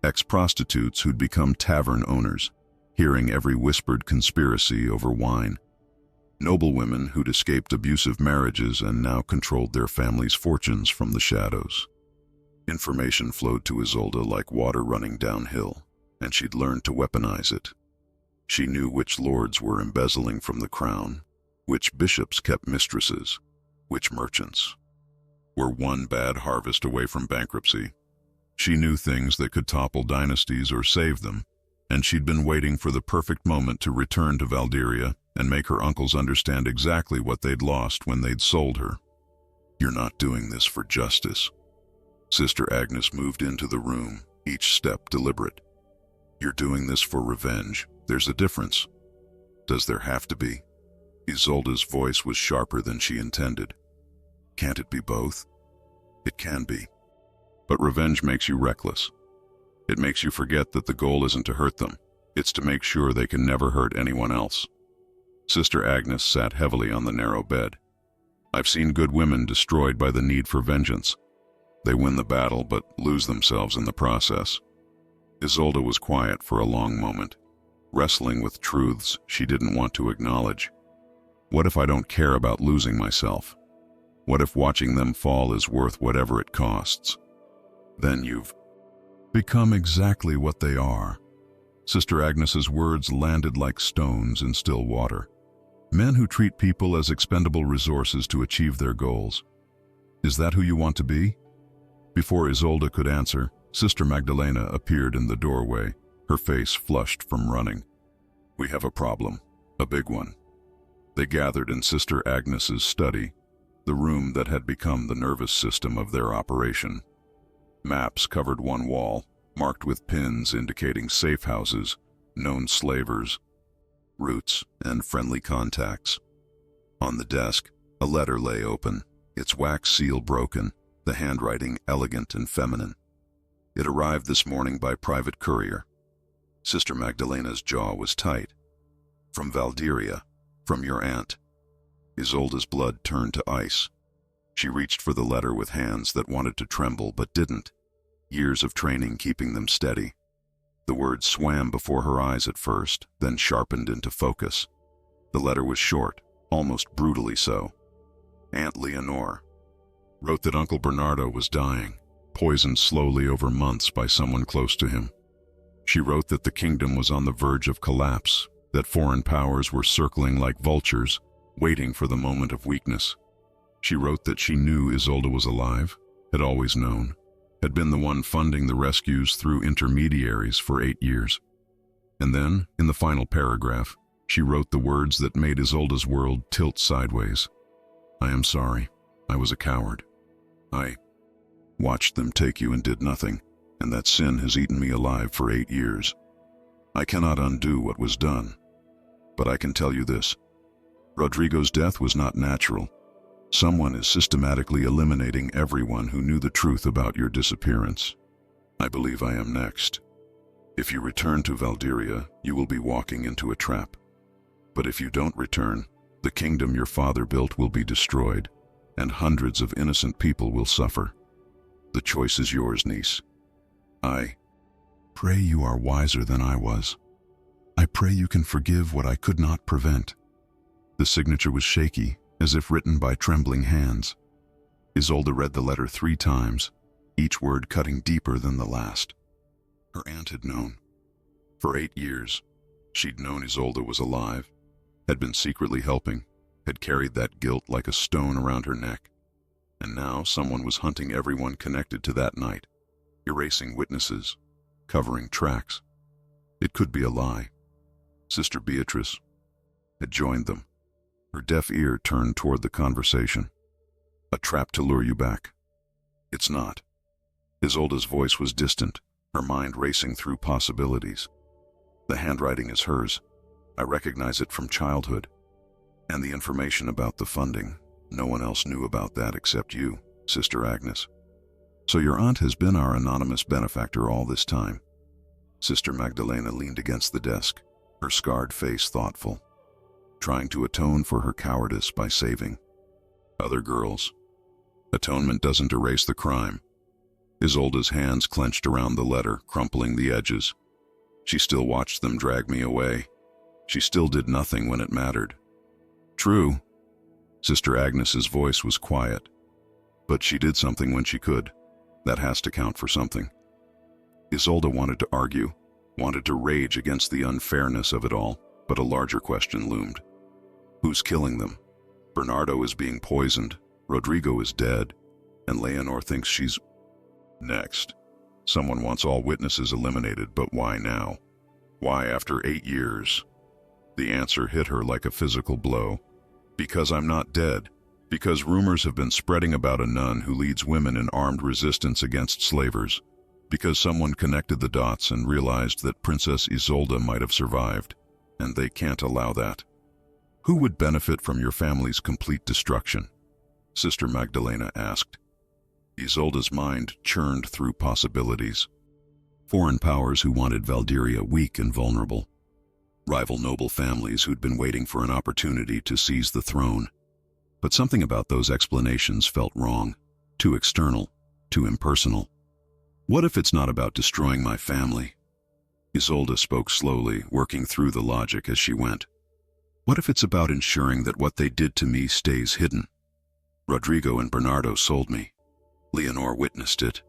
Ex-prostitutes who'd become tavern owners, hearing every whispered conspiracy over wine. Noblewomen who'd escaped abusive marriages and now controlled their families' fortunes from the shadows. Information flowed to Isolde like water running downhill, and she'd learned to weaponize it. She knew which lords were embezzling from the crown, which bishops kept mistresses, which merchants were one bad harvest away from bankruptcy. She knew things that could topple dynasties or save them, and she'd been waiting for the perfect moment to return to Valderia and make her uncles understand exactly what they'd lost when they'd sold her. "You're not doing this for justice." Sister Agnes moved into the room, each step deliberate. "You're doing this for revenge. There's a difference." "Does there have to be?" Isolde's voice was sharper than she intended. "Can't it be both?" "It can be. But revenge makes you reckless. It makes you forget that the goal isn't to hurt them. It's to make sure they can never hurt anyone else." Sister Agnes sat heavily on the narrow bed. "I've seen good women destroyed by the need for vengeance. They win the battle but lose themselves in the process." Isolde was quiet for a long moment, wrestling with truths she didn't want to acknowledge. What if I don't care about losing myself? What if watching them fall is worth whatever it costs? "Then you've become exactly what they are." Sister Agnes's words landed like stones in still water. Men who treat people as expendable resources to achieve their goals. "Is that who you want to be?" Before Isolde could answer, Sister Magdalena appeared in the doorway, her face flushed from running. "We have a problem, a big one." They gathered in Sister Agnes's study, the room that had become the nervous system of their operation. Maps covered one wall, marked with pins indicating safe houses, known slavers, routes, and friendly contacts. On the desk, a letter lay open, its wax seal broken, the handwriting elegant and feminine. It arrived this morning by private courier. Sister Magdalena's jaw was tight. "From Valderia, from your aunt." Isolde's blood turned to ice. She reached for the letter with hands that wanted to tremble but didn't, years of training keeping them steady. The words swam before her eyes at first, then sharpened into focus. The letter was short, almost brutally so. Aunt Leonore wrote that Uncle Bernardo was dying, poisoned slowly over months by someone close to him. She wrote that the kingdom was on the verge of collapse, that foreign powers were circling like vultures, waiting for the moment of weakness. She wrote that she knew Isolde was alive, had always known, had been the one funding the rescues through intermediaries for 8 years. And then, in the final paragraph, she wrote the words that made Isolde's world tilt sideways. "I am sorry. I was a coward. I watched them take you and did nothing, and that sin has eaten me alive for 8 years. I cannot undo what was done. But I can tell you this. Rodrigo's death was not natural. Someone is systematically eliminating everyone who knew the truth about your disappearance. I believe I am next. If you return to Valderia, you will be walking into a trap. But if you don't return, the kingdom your father built will be destroyed, and hundreds of innocent people will suffer. The choice is yours, niece. I pray you are wiser than I was. I pray you can forgive what I could not prevent." The signature was shaky, as if written by trembling hands. Isolde read the letter 3 times, each word cutting deeper than the last. Her aunt had known. For 8 years, she'd known Isolde was alive, had been secretly helping, had carried that guilt like a stone around her neck. And now someone was hunting everyone connected to that night, erasing witnesses, covering tracks. It could be a lie. Sister Beatrice had joined them, her deaf ear turned toward the conversation. "A trap to lure you back." "It's not." Isolde's voice was distant, her mind racing through possibilities. "The handwriting is hers. I recognize it from childhood. And the information about the funding, no one else knew about that except you, Sister Agnes. So your aunt has been our anonymous benefactor all this time." Sister Magdalena leaned against the desk, her scarred face thoughtful, trying to atone for her cowardice by saving other girls. Atonement doesn't erase the crime. Isolde's hands clenched around the letter, crumpling the edges. She still watched them drag me away. She still did nothing when it mattered. "True." Sister Agnes's voice was quiet. "But she did something when she could. That has to count for something." Isolde wanted to argue, wanted to rage against the unfairness of it all, but a larger question loomed. Who's killing them? Bernardo is being poisoned. Rodrigo is dead. and Leonor thinks she's next. Someone wants all witnesses eliminated, but why now? Why after 8 years? The answer hit her like a physical blow. Because I'm not dead. Because rumors have been spreading about a nun who leads women in armed resistance against slavers. Because someone connected the dots and realized that Princess Isolde might have survived, and they can't allow that. Who would benefit from your family's complete destruction? Sister Magdalena asked. Isolde's mind churned through possibilities. Foreign powers who wanted Valdyria weak and vulnerable. Rival noble families who'd been waiting for an opportunity to seize the throne. But something about those explanations felt wrong, too external, too impersonal. What if it's not about destroying my family? Isolde spoke slowly, working through the logic as she went. What if it's about ensuring that what they did to me stays hidden? Rodrigo and Bernardo sold me. Leonor witnessed it.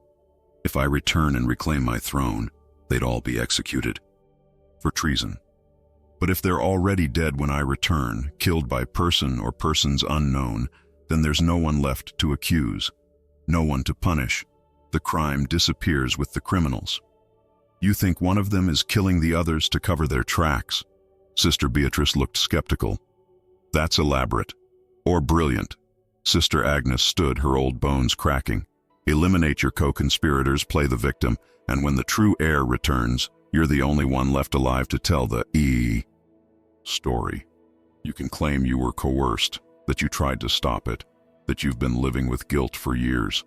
If I return and reclaim my throne, they'd all be executed. For treason. But if they're already dead when I return, killed by person or persons unknown, then there's no one left to accuse, no one to punish. The crime disappears with the criminals. You think one of them is killing the others to cover their tracks? Sister Beatrice looked skeptical. That's elaborate. Or brilliant. Sister Agnes stood, her old bones cracking. Eliminate your co-conspirators, play the victim, and when the true heir returns, you're the only one left alive to tell the story. You can claim you were coerced, that you tried to stop it, that you've been living with guilt for years.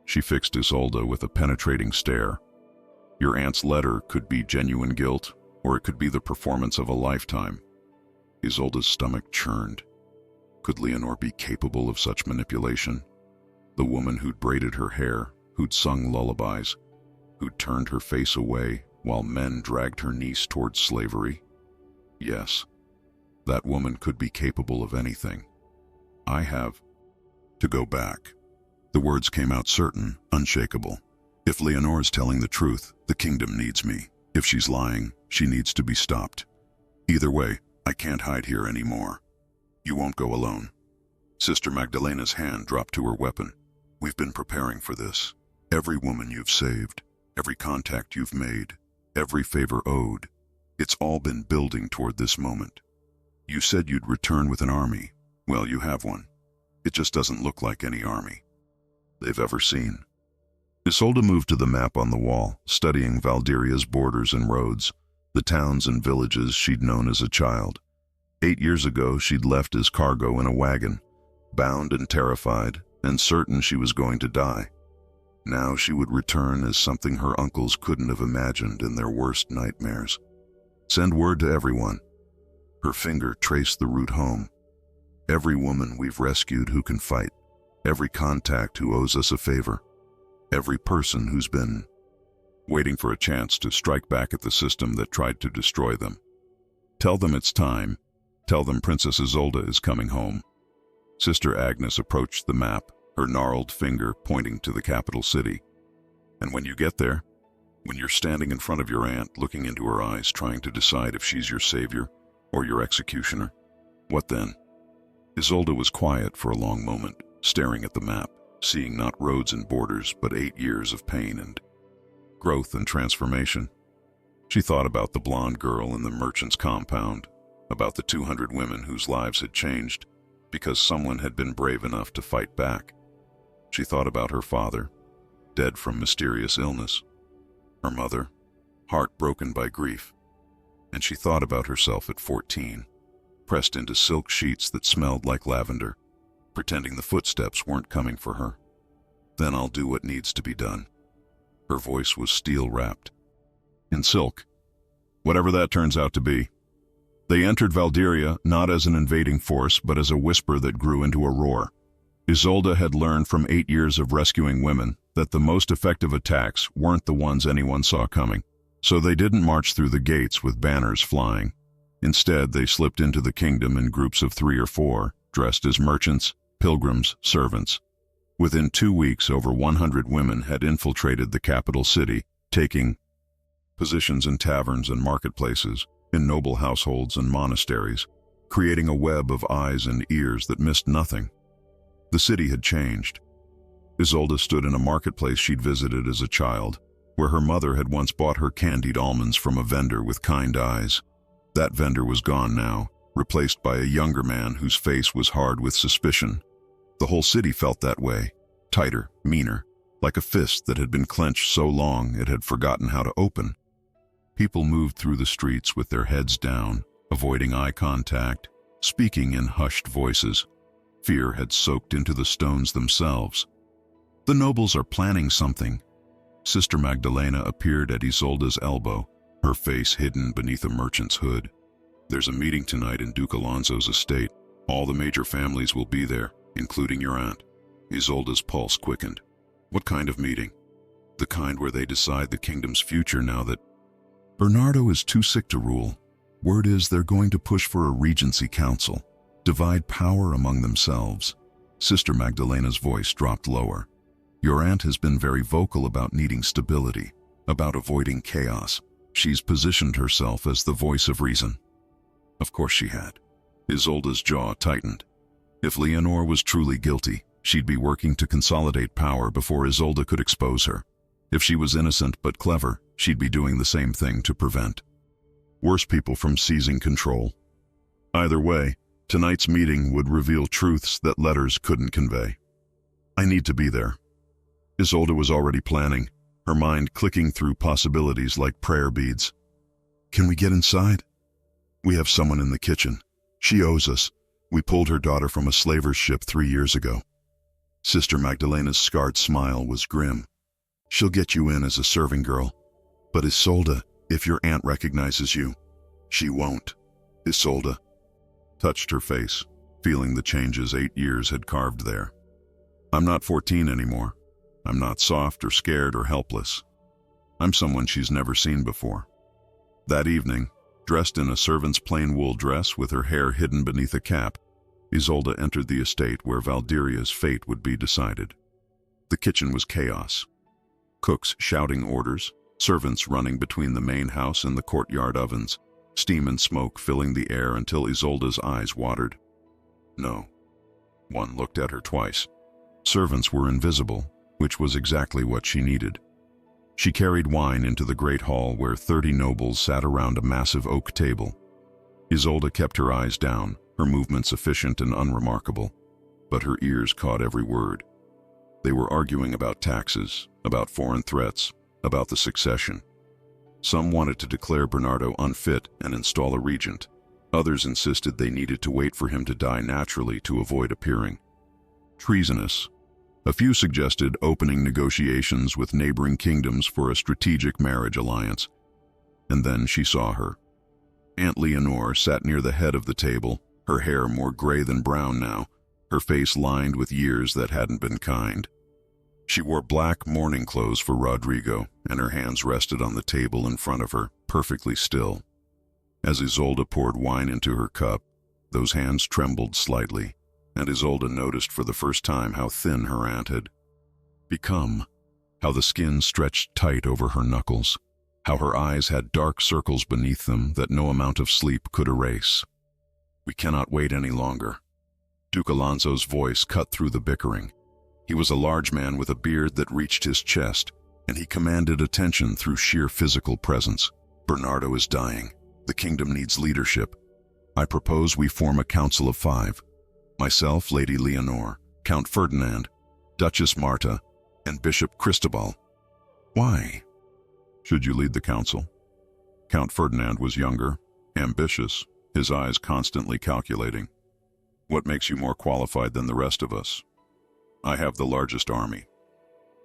She fixed Isolde with a penetrating stare. Your aunt's letter could be genuine guilt, or it could be the performance of a lifetime. Isolde's stomach churned. Could Leonor be capable of such manipulation? The woman who'd braided her hair, who'd sung lullabies, who'd turned her face away while men dragged her niece towards slavery? Yes, that woman could be capable of anything. I have to go back. The words came out certain, unshakable. If Leonor's telling the truth, the kingdom needs me. If she's lying, she needs to be stopped. Either way, I can't hide here anymore. You won't go alone. Sister Magdalena's hand dropped to her weapon. We've been preparing for this. Every woman you've saved, every contact you've made, every favor owed, it's all been building toward this moment. You said you'd return with an army. Well, you have one. It just doesn't look like any army they've ever seen. Isolde moved to the map on the wall, studying Valdyria's borders and roads, the towns and villages she'd known as a child. 8 years ago, she'd left as cargo in a wagon, bound and terrified, and certain she was going to die. Now she would return as something her uncles couldn't have imagined in their worst nightmares. Send word to everyone. Her finger traced the route home. Every woman we've rescued who can fight. Every contact who owes us a favor. Every person who's been waiting for a chance to strike back at the system that tried to destroy them. Tell them it's time. Tell them Princess Isolde is coming home. Sister Agnes approached the map, her gnarled finger pointing to the capital city. And when you get there, when you're standing in front of your aunt, looking into her eyes, trying to decide if she's your savior or your executioner, what then? Isolde was quiet for a long moment, staring at the map, seeing not roads and borders, but 8 years of pain and growth and transformation. She thought about the blonde girl in the merchant's compound, about the 200 women whose lives had changed because someone had been brave enough to fight back. She thought about her father, dead from mysterious illness, her mother, heartbroken by grief, and she thought about herself at 14, pressed into silk sheets that smelled like lavender, pretending the footsteps weren't coming for her. Then I'll do what needs to be done. Her voice was steel-wrapped. In silk, whatever that turns out to be. They entered Valdyria not as an invading force, but as a whisper that grew into a roar. Isolde had learned from 8 years of rescuing women that the most effective attacks weren't the ones anyone saw coming. So they didn't march through the gates with banners flying. Instead, they slipped into the kingdom in groups of 3 or 4, dressed as merchants, pilgrims, servants. Within 2 weeks, over 100 women had infiltrated the capital city, taking positions in taverns and marketplaces, in noble households and monasteries, creating a web of eyes and ears that missed nothing. The city had changed. Isolde stood in a marketplace she'd visited as a child, where her mother had once bought her candied almonds from a vendor with kind eyes. That vendor was gone now, replaced by a younger man whose face was hard with suspicion. The whole city felt that way, tighter, meaner, like a fist that had been clenched so long it had forgotten how to open. People moved through the streets with their heads down, avoiding eye contact, speaking in hushed voices. Fear had soaked into the stones themselves. The nobles are planning something. Sister Magdalena appeared at Isolde's elbow, her face hidden beneath a merchant's hood. There's a meeting tonight in Duke Alonso's estate. All the major families will be there, including your aunt. Isolde's pulse quickened. What kind of meeting? The kind where they decide the kingdom's future now that Bernardo is too sick to rule. Word is they're going to push for a regency council, divide power among themselves. Sister Magdalena's voice dropped lower. Your aunt has been very vocal about needing stability, about avoiding chaos. She's positioned herself as the voice of reason. Of course she had. Isolde's jaw tightened. If Leonor was truly guilty, she'd be working to consolidate power before Isolde could expose her. If she was innocent but clever, she'd be doing the same thing to prevent worse people from seizing control. Either way, tonight's meeting would reveal truths that letters couldn't convey. I need to be there. Isolde was already planning, her mind clicking through possibilities like prayer beads. Can we get inside? We have someone in the kitchen. She owes us. We pulled her daughter from a slaver's ship 3 years ago. Sister Magdalena's scarred smile was grim. She'll get you in as a serving girl. But Isolde, if your aunt recognizes you, she won't. Isolde touched her face, feeling the changes 8 years had carved there. I'm not 14 anymore. I'm not soft or scared or helpless. I'm someone she's never seen before. That evening, dressed in a servant's plain wool dress with her hair hidden beneath a cap, Isolde entered the estate where Valdiria's fate would be decided. The kitchen was chaos. Cooks shouting orders, servants running between the main house and the courtyard ovens, steam and smoke filling the air until Isolde's eyes watered. No. One looked at her twice. Servants were invisible, which was exactly what she needed. She carried wine into the great hall where 30 nobles sat around a massive oak table. Isolde kept her eyes down, her movements efficient and unremarkable, but her ears caught every word. They were arguing about taxes, about foreign threats, about the succession. Some wanted to declare Bernardo unfit and install a regent. Others insisted they needed to wait for him to die naturally to avoid appearing treasonous. A few suggested opening negotiations with neighboring kingdoms for a strategic marriage alliance. And then she saw her. Aunt Leonor sat near the head of the table, her hair more gray than brown now, her face lined with years that hadn't been kind. She wore black mourning clothes for Rodrigo, and her hands rested on the table in front of her, perfectly still. As Isolde poured wine into her cup, those hands trembled slightly, and Isolde noticed for the first time how thin her aunt had become, how the skin stretched tight over her knuckles, how her eyes had dark circles beneath them that no amount of sleep could erase. We cannot wait any longer. Duke Alonso's voice cut through the bickering. He was a large man with a beard that reached his chest, and he commanded attention through sheer physical presence. Bernardo is dying. The kingdom needs leadership. I propose we form a council of 5. Myself, Lady Leonor, Count Ferdinand, Duchess Marta, and Bishop Cristobal. Why should you lead the council? Count Ferdinand was younger, ambitious, his eyes constantly calculating. What makes you more qualified than the rest of us? I have the largest army.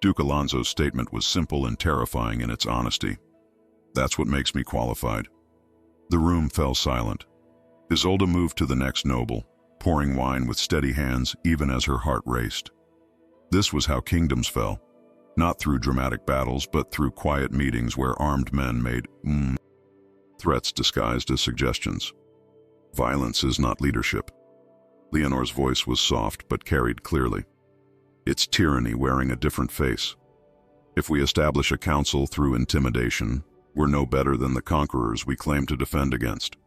Duke Alonso's statement was simple and terrifying in its honesty. That's what makes me qualified. The room fell silent. Isolde moved to the next noble, pouring wine with steady hands even as her heart raced. This was how kingdoms fell, not through dramatic battles but through quiet meetings where armed men made threats disguised as suggestions. Violence is not leadership. Leonor's voice was soft but carried clearly. It's tyranny wearing a different face. If we establish a council through intimidation, we're no better than the conquerors we claim to defend against.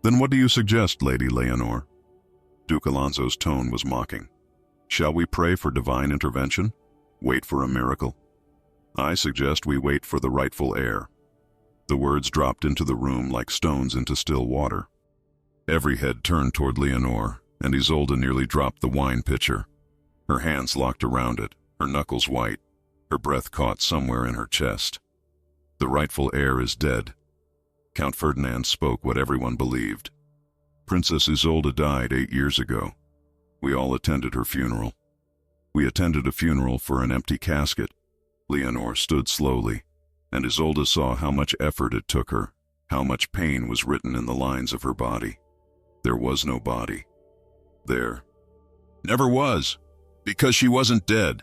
Then what do you suggest, Lady Leonor? Duke Alonso's tone was mocking. Shall we pray for divine intervention? Wait for a miracle? I suggest we wait for the rightful heir. The words dropped into the room like stones into still water. Every head turned toward Leonore, and Isolde nearly dropped the wine pitcher. Her hands locked around it, her knuckles white, her breath caught somewhere in her chest. The rightful heir is dead. Count Ferdinand spoke what everyone believed. Princess Isolde died 8 years ago. We all attended her funeral. We attended a funeral for an empty casket. Leonore stood slowly, and Isolde saw how much effort it took her, how much pain was written in the lines of her body. There was no body. There never was, because she wasn't dead.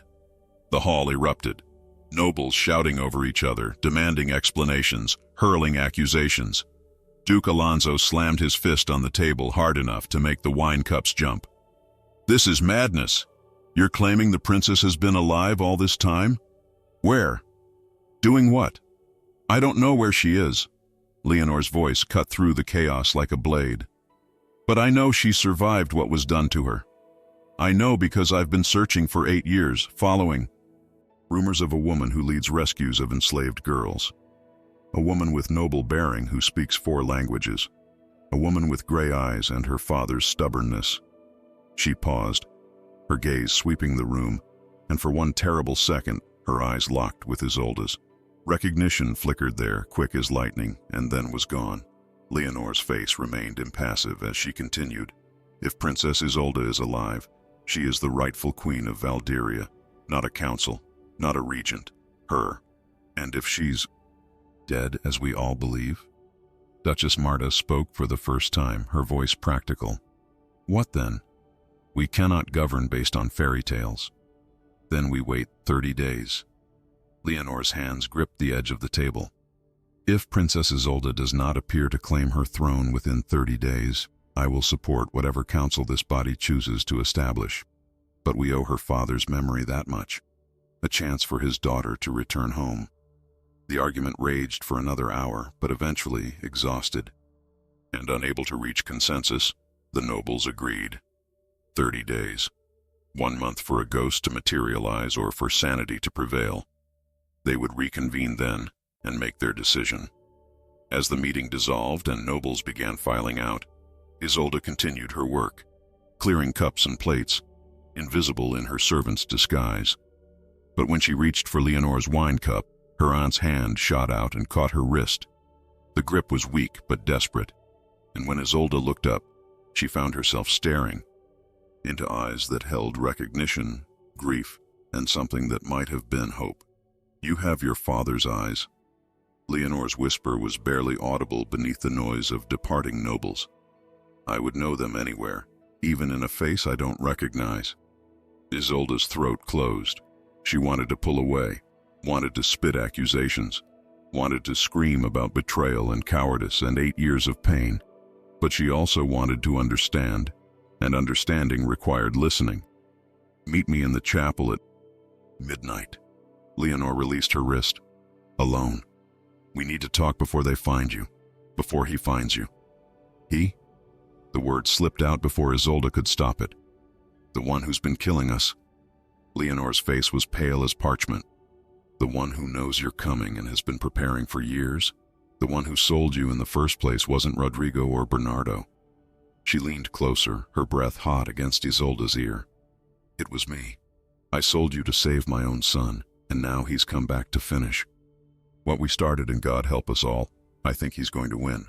The hall erupted. Nobles shouting over each other, demanding explanations, hurling accusations. Duke Alonso slammed his fist on the table hard enough to make the wine cups jump. This is madness. You're claiming the princess has been alive all this time? Where? Doing what? I don't know where she is. Leonore's voice cut through the chaos like a blade. But I know she survived what was done to her. I know because I've been searching for 8 years, following rumors of a woman who leads rescues of enslaved girls. A woman with noble bearing who speaks 4 languages. A woman with gray eyes and her father's stubbornness. She paused, her gaze sweeping the room, and for one terrible second, her eyes locked with Isolde's. Recognition flickered there, quick as lightning, and then was gone. Leonore's face remained impassive as she continued. If Princess Isolde is alive, she is the rightful queen of Valdyria, not a council, not a regent, her. And if she's dead, as we all believe? Duchess Marta spoke for the first time, her voice practical. What then? We cannot govern based on fairy tales. Then we wait 30 days. Leonore's hands gripped the edge of the table. If Princess Isolde does not appear to claim her throne within 30 days, I will support whatever council this body chooses to establish. But we owe her father's memory that much. A chance for his daughter to return home. The argument raged for another hour, but eventually, exhausted and unable to reach consensus, the nobles agreed. 30 days. 1 month for a ghost to materialize or for sanity to prevail. They would reconvene then and make their decision. As the meeting dissolved and nobles began filing out, Isolde continued her work, clearing cups and plates, invisible in her servant's disguise. But when she reached for Leonore's wine cup, her aunt's hand shot out and caught her wrist. The grip was weak but desperate, and when Isolde looked up, she found herself staring into eyes that held recognition, grief, and something that might have been hope. You have your father's eyes. Leonore's whisper was barely audible beneath the noise of departing nobles. I would know them anywhere, even in a face I don't recognize. Isolde's throat closed. She wanted to pull away, wanted to spit accusations, wanted to scream about betrayal and cowardice and 8 years of pain. But she also wanted to understand, and understanding required listening. Meet me in the chapel at midnight. Leonore released her wrist. Alone. We need to talk before they find you, before he finds you. He? The word slipped out before Isolde could stop it. The one who's been killing us. Leonore's face was pale as parchment. The one who knows you're coming and has been preparing for years. The one who sold you in the first place wasn't Rodrigo or Bernardo. She leaned closer, her breath hot against Isolde's ear. It was me. I sold you to save my own son, and now he's come back to finish what we started, and God help us all, I think he's going to win.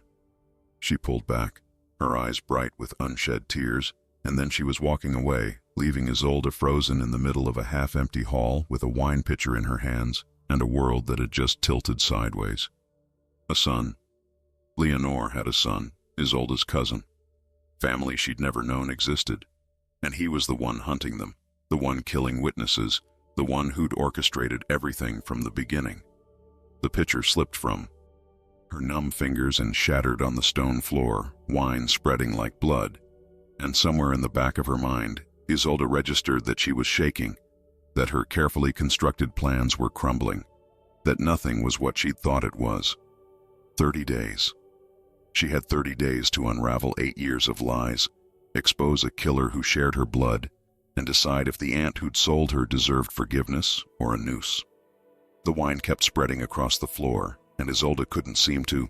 She pulled back, her eyes bright with unshed tears, and then she was walking away, leaving Isolde frozen in the middle of a half-empty hall with a wine pitcher in her hands and a world that had just tilted sideways. A son. Leonore had a son, Isolde's cousin. Family she'd never known existed, and he was the one hunting them, the one killing witnesses, the one who'd orchestrated everything from the beginning. The pitcher slipped from her numb fingers and shattered on the stone floor, wine spreading like blood. And somewhere in the back of her mind, Isolde registered that she was shaking, that her carefully constructed plans were crumbling, that nothing was what she'd thought it was. 30 days. She had 30 days to unravel 8 years of lies, expose a killer who shared her blood, and decide if the aunt who'd sold her deserved forgiveness or a noose. The wine kept spreading across the floor, and Isolde couldn't seem to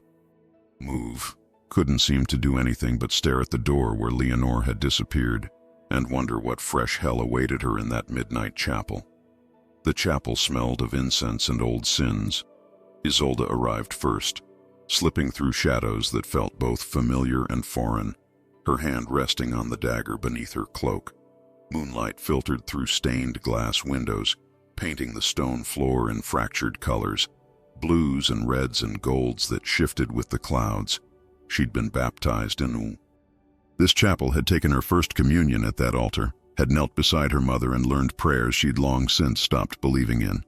move, couldn't seem to do anything but stare at the door where Leonore had disappeared and wonder what fresh hell awaited her in that midnight chapel. The chapel smelled of incense and old sins. Isolde arrived first, slipping through shadows that felt both familiar and foreign, her hand resting on the dagger beneath her cloak. Moonlight filtered through stained glass windows, painting the stone floor in fractured colors, blues and reds and golds that shifted with the clouds. She'd been baptized in This chapel had taken her first communion at that altar, had knelt beside her mother and learned prayers she'd long since stopped believing in.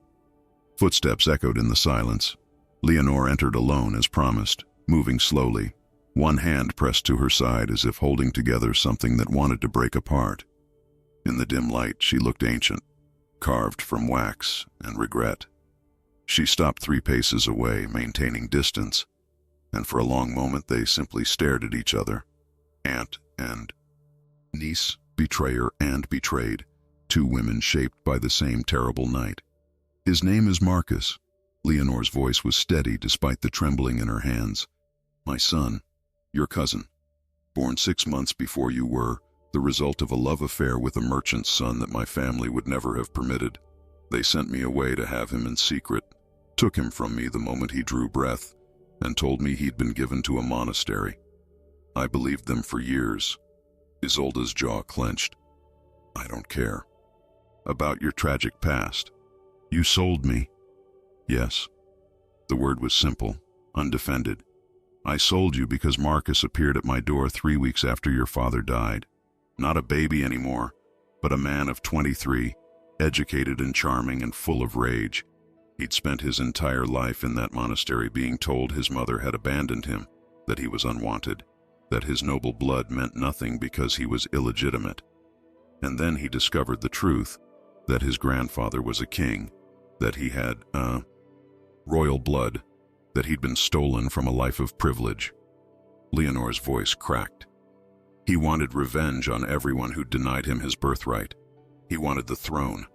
Footsteps echoed in the silence. Leonore entered alone as promised, moving slowly, one hand pressed to her side as if holding together something that wanted to break apart. In the dim light, she looked ancient, carved from wax and regret. She stopped 3 paces away, maintaining distance, and for a long moment they simply stared at each other. Aunt and niece, betrayer and betrayed, 2 women shaped by the same terrible night. His name is Marcus. Leonore's voice was steady despite the trembling in her hands. My son, your cousin, born 6 months before you were, the result of a love affair with a merchant's son that my family would never have permitted. They sent me away to have him in secret, took him from me the moment he drew breath, and told me he'd been given to a monastery. I believed them for years. Isolde's jaw clenched. I don't care. About your tragic past. You sold me. Yes. The word was simple, undefended. I sold you because Marcus appeared at my door 3 weeks after your father died. Not a baby anymore, but a man of 23, educated and charming and full of rage. He'd spent his entire life in that monastery being told his mother had abandoned him, that he was unwanted, that his noble blood meant nothing because he was illegitimate. And then he discovered the truth, that his grandfather was a king, that he had, royal blood, that he'd been stolen from a life of privilege. Leonore's voice cracked. He wanted revenge on everyone who'd denied him his birthright. He wanted the throne.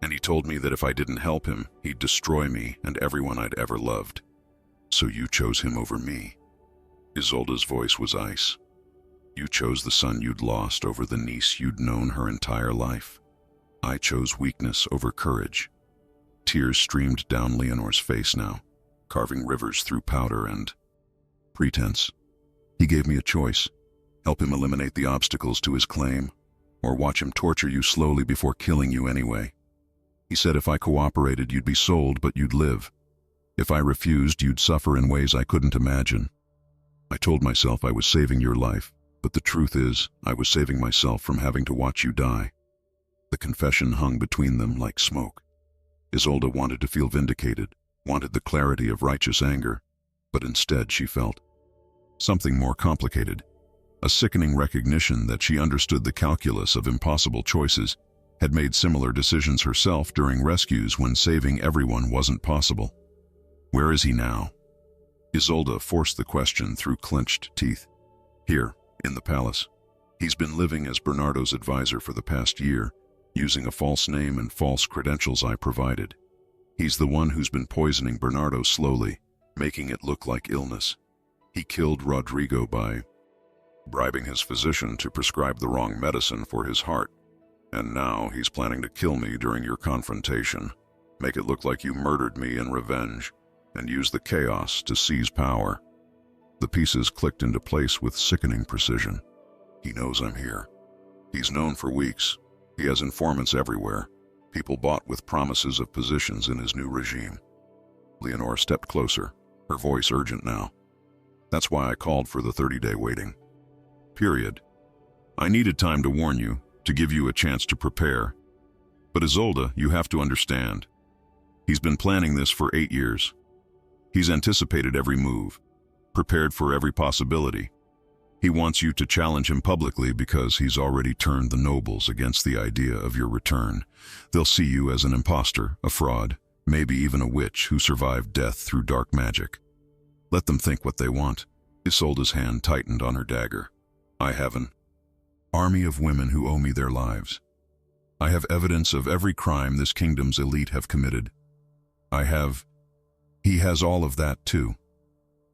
And he told me that if I didn't help him, he'd destroy me and everyone I'd ever loved. So you chose him over me. Isolde's voice was ice. You chose the son you'd lost over the niece you'd known her entire life. I chose weakness over courage. Tears streamed down Leonore's face now, carving rivers through powder and pretense. He gave me a choice. Help him eliminate the obstacles to his claim, or watch him torture you slowly before killing you anyway. He said if I cooperated, you'd be sold, but you'd live. If I refused, you'd suffer in ways I couldn't imagine. I told myself I was saving your life, but the truth is, I was saving myself from having to watch you die. The confession hung between them like smoke. Isolde wanted to feel vindicated, wanted the clarity of righteous anger, but instead she felt something more complicated. A sickening recognition that she understood the calculus of impossible choices, had made similar decisions herself during rescues when saving everyone wasn't possible. Where is he now? Isolde forced the question through clenched teeth. Here, in the palace. He's been living as Bernardo's advisor for the past year, using a false name and false credentials I provided. He's the one who's been poisoning Bernardo slowly, making it look like illness. He killed Rodrigo by bribing his physician to prescribe the wrong medicine for his heart. And now he's planning to kill me during your confrontation, make it look like you murdered me in revenge, and use the chaos to seize power. The pieces clicked into place with sickening precision. He knows I'm here. He's known for weeks. He has informants everywhere, people bought with promises of positions in his new regime. Leonore stepped closer, her voice urgent now. That's why I called for the 30-day waiting. Period. I needed time to warn you, to give you a chance to prepare. But Isolde, you have to understand. He's been planning this for 8 years. He's anticipated every move, prepared for every possibility. He wants you to challenge him publicly because he's already turned the nobles against the idea of your return. They'll see you as an imposter, a fraud, maybe even a witch who survived death through dark magic. Let them think what they want. Isolde's hand tightened on her dagger. I have an army of women who owe me their lives. I have evidence of every crime this kingdom's elite have committed. He has all of that too.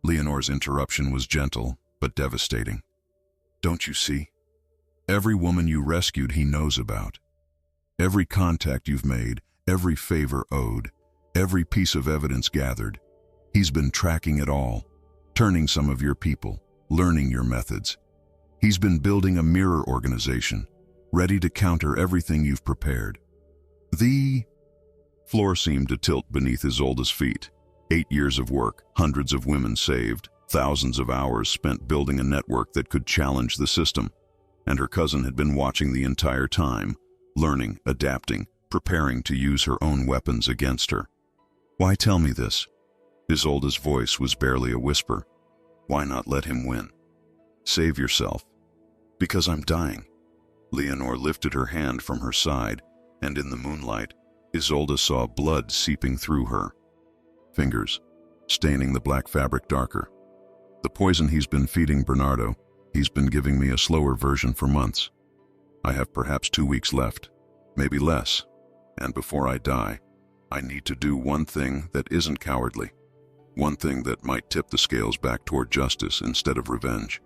Leonor's interruption was gentle, but devastating. Don't you see? Every woman you rescued he knows about. Every contact you've made, every favor owed, every piece of evidence gathered. He's been tracking it all, turning some of your people, learning your methods. He's been building a mirror organization, ready to counter everything you've prepared. The floor seemed to tilt beneath Isolda's feet. 8 years of work, hundreds of women saved, thousands of hours spent building a network that could challenge the system. And her cousin had been watching the entire time, learning, adapting, preparing to use her own weapons against her. Why tell me this? Isolda's voice was barely a whisper. Why not let him win? Save yourself. Because I'm dying. Leonor lifted her hand from her side, and in the moonlight, Isolda saw blood seeping through her. Fingers, staining the black fabric darker. The poison he's been feeding Bernardo, he's been giving me a slower version for months. I have perhaps 2 weeks left, maybe less, and before I die, I need to do one thing that isn't cowardly, one thing that might tip the scales back toward justice instead of revenge.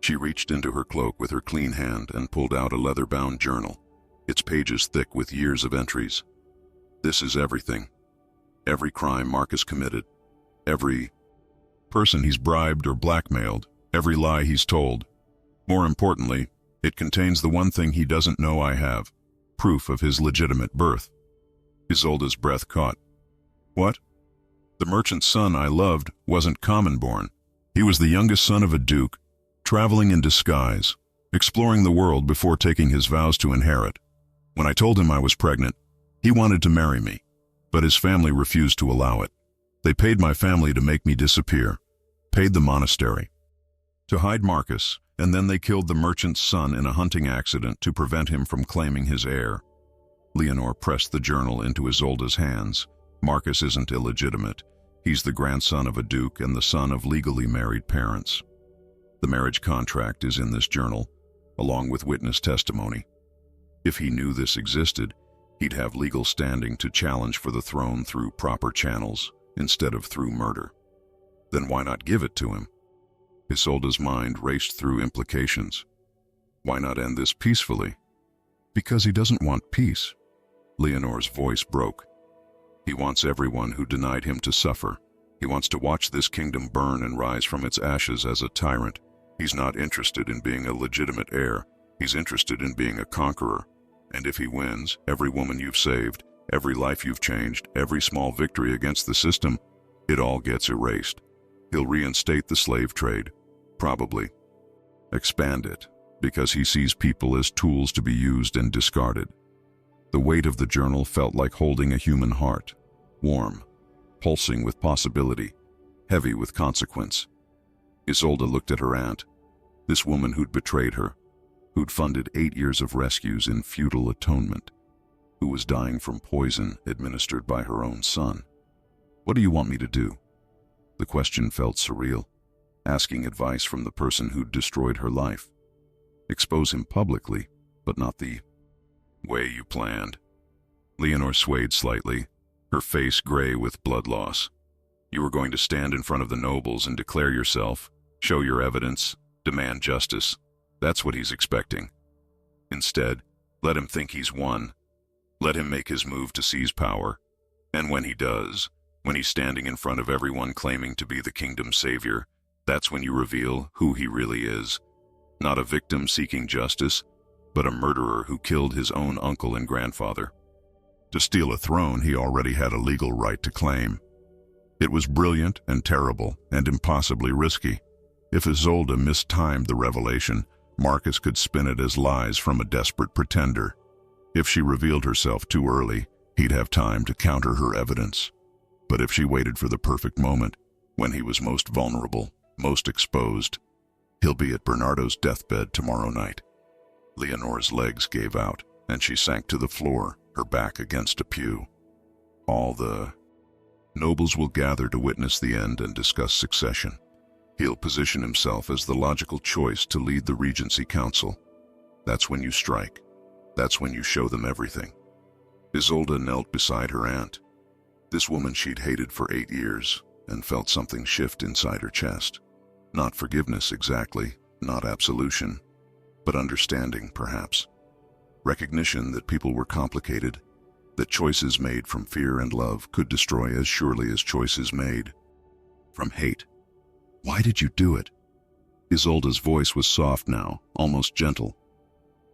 She reached into her cloak with her clean hand and pulled out a leather-bound journal, its pages thick with years of entries. This is everything. Every crime Marcus committed, every person he's bribed or blackmailed, every lie he's told. More importantly, it contains the one thing he doesn't know I have, proof of his legitimate birth. Isolda's breath caught. What? The merchant's son I loved wasn't common-born. He was the youngest son of a duke, traveling in disguise, exploring the world before taking his vows to inherit. When I told him I was pregnant, he wanted to marry me, but his family refused to allow it. They paid my family to make me disappear, paid the monastery to hide Marcus, and then they killed the merchant's son in a hunting accident to prevent him from claiming his heir. Leonor pressed the journal into Isolda's hands. Marcus isn't illegitimate. He's the grandson of a duke and the son of legally married parents. The marriage contract is in this journal, along with witness testimony. If he knew this existed, he'd have legal standing to challenge for the throne through proper channels instead of through murder. Then why not give it to him? Isolda's mind raced through implications. Why not end this peacefully? Because he doesn't want peace. Leonor's voice broke. He wants everyone who denied him to suffer. He wants to watch this kingdom burn and rise from its ashes as a tyrant. He's not interested in being a legitimate heir. He's interested in being a conqueror. And if he wins, every woman you've saved, every life you've changed, every small victory against the system, it all gets erased. He'll reinstate the slave trade, probably. Expand it, because he sees people as tools to be used and discarded. The weight of the journal felt like holding a human heart, warm, pulsing with possibility, heavy with consequence. Isolda looked at her aunt, this woman who'd betrayed her, who'd funded 8 years of rescues in futile atonement, who was dying from poison administered by her own son. What do you want me to do? The question felt surreal, asking advice from the person who'd destroyed her life. Expose him publicly, but not the way you planned. Leonor swayed slightly, her face gray with blood loss. You were going to stand in front of the nobles and declare yourself, show your evidence, demand justice. That's what he's expecting. Instead, let him think he's won. Let him make his move to seize power. And when he does, when he's standing in front of everyone claiming to be the kingdom's savior, that's when you reveal who he really is. Not a victim seeking justice, but a murderer who killed his own uncle and grandfather. To steal a throne he already had a legal right to claim. It was brilliant and terrible and impossibly risky. If Isolda mistimed the revelation, Marcus could spin it as lies from a desperate pretender. If she revealed herself too early, he'd have time to counter her evidence. But if she waited for the perfect moment, when he was most vulnerable, most exposed, he'll be at Bernardo's deathbed tomorrow night. Leonor's legs gave out, and she sank to the floor, her back against a pew. All the nobles will gather to witness the end and discuss succession. He'll position himself as the logical choice to lead the Regency Council. That's when you strike. That's when you show them everything. Isolde knelt beside her aunt. This woman she'd hated for 8 years, and felt something shift inside her chest. Not forgiveness exactly, not absolution, but understanding, perhaps. Recognition that people were complicated, that choices made from fear and love could destroy as surely as choices made from hate. Why did you do it? Isolde's voice was soft now, almost gentle.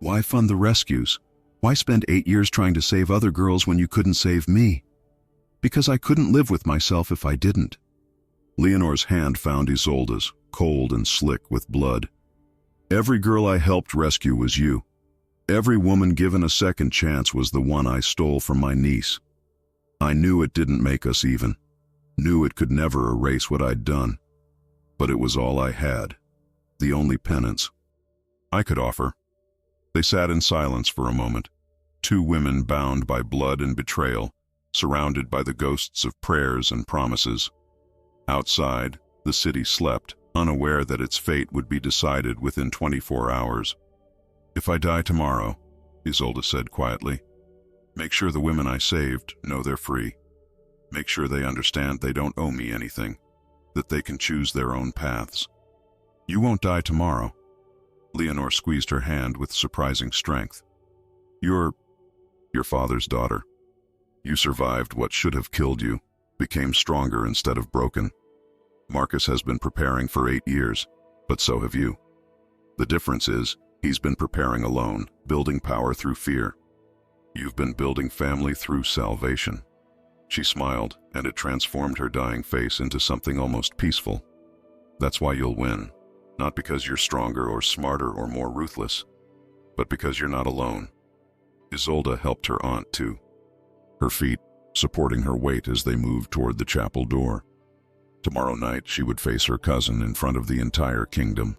Why fund the rescues? Why spend 8 years trying to save other girls when you couldn't save me? Because I couldn't live with myself if I didn't. Leonor's hand found Isolde's, cold and slick with blood. Every girl I helped rescue was you. Every woman given a second chance was the one I stole from my niece. I knew it didn't make us even. Knew it could never erase what I'd done. But it was all I had. The only penance I could offer. They sat in silence for a moment. 2 women bound by blood and betrayal, surrounded by the ghosts of prayers and promises. Outside, the city slept, unaware that its fate would be decided within 24 hours. If I die tomorrow, Isolde said quietly, make sure the women I saved know they're free. Make sure they understand they don't owe me anything, that they can choose their own paths. You won't die tomorrow. Leonor squeezed her hand with surprising strength. You're your father's daughter. You survived what should have killed you, became stronger instead of broken. Marcus has been preparing for 8 years, but so have you. The difference is, he's been preparing alone, building power through fear. You've been building family through salvation. She smiled, and it transformed her dying face into something almost peaceful. That's why you'll win, not because you're stronger or smarter or more ruthless, but because you're not alone. Isolde helped her aunt too, her feet supporting her weight as they moved toward the chapel door. Tomorrow night she would face her cousin in front of the entire kingdom.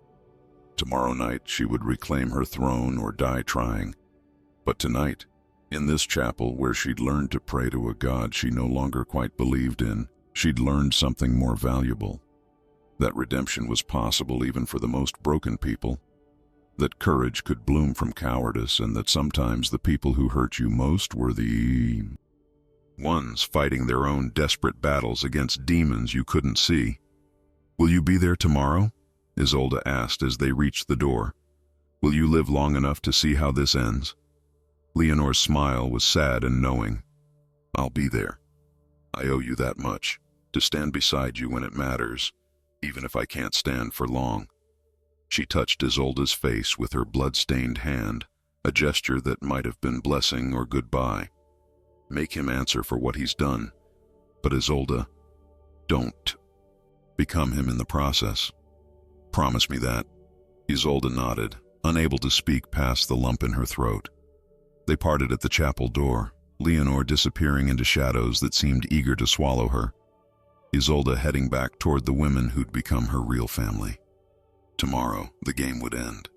Tomorrow night she would reclaim her throne or die trying. But tonight, in this chapel where she'd learned to pray to a God she no longer quite believed in, she'd learned something more valuable. That redemption was possible even for the most broken people. That courage could bloom from cowardice, and that sometimes the people who hurt you most were the ones fighting their own desperate battles against demons you couldn't see. Will you be there tomorrow? Isolde asked as they reached the door. Will you live long enough to see how this ends? Leonor's smile was sad and knowing. I'll be there. I owe you that much, to stand beside you when it matters, even if I can't stand for long. She touched Isolde's face with her blood-stained hand, a gesture that might have been blessing or goodbye. Make him answer for what he's done. But Isolde, don't become him in the process. Promise me that. Isolde nodded, unable to speak past the lump in her throat. They parted at the chapel door, Leonor disappearing into shadows that seemed eager to swallow her. Isolde heading back toward the women who'd become her real family. Tomorrow, the game would end.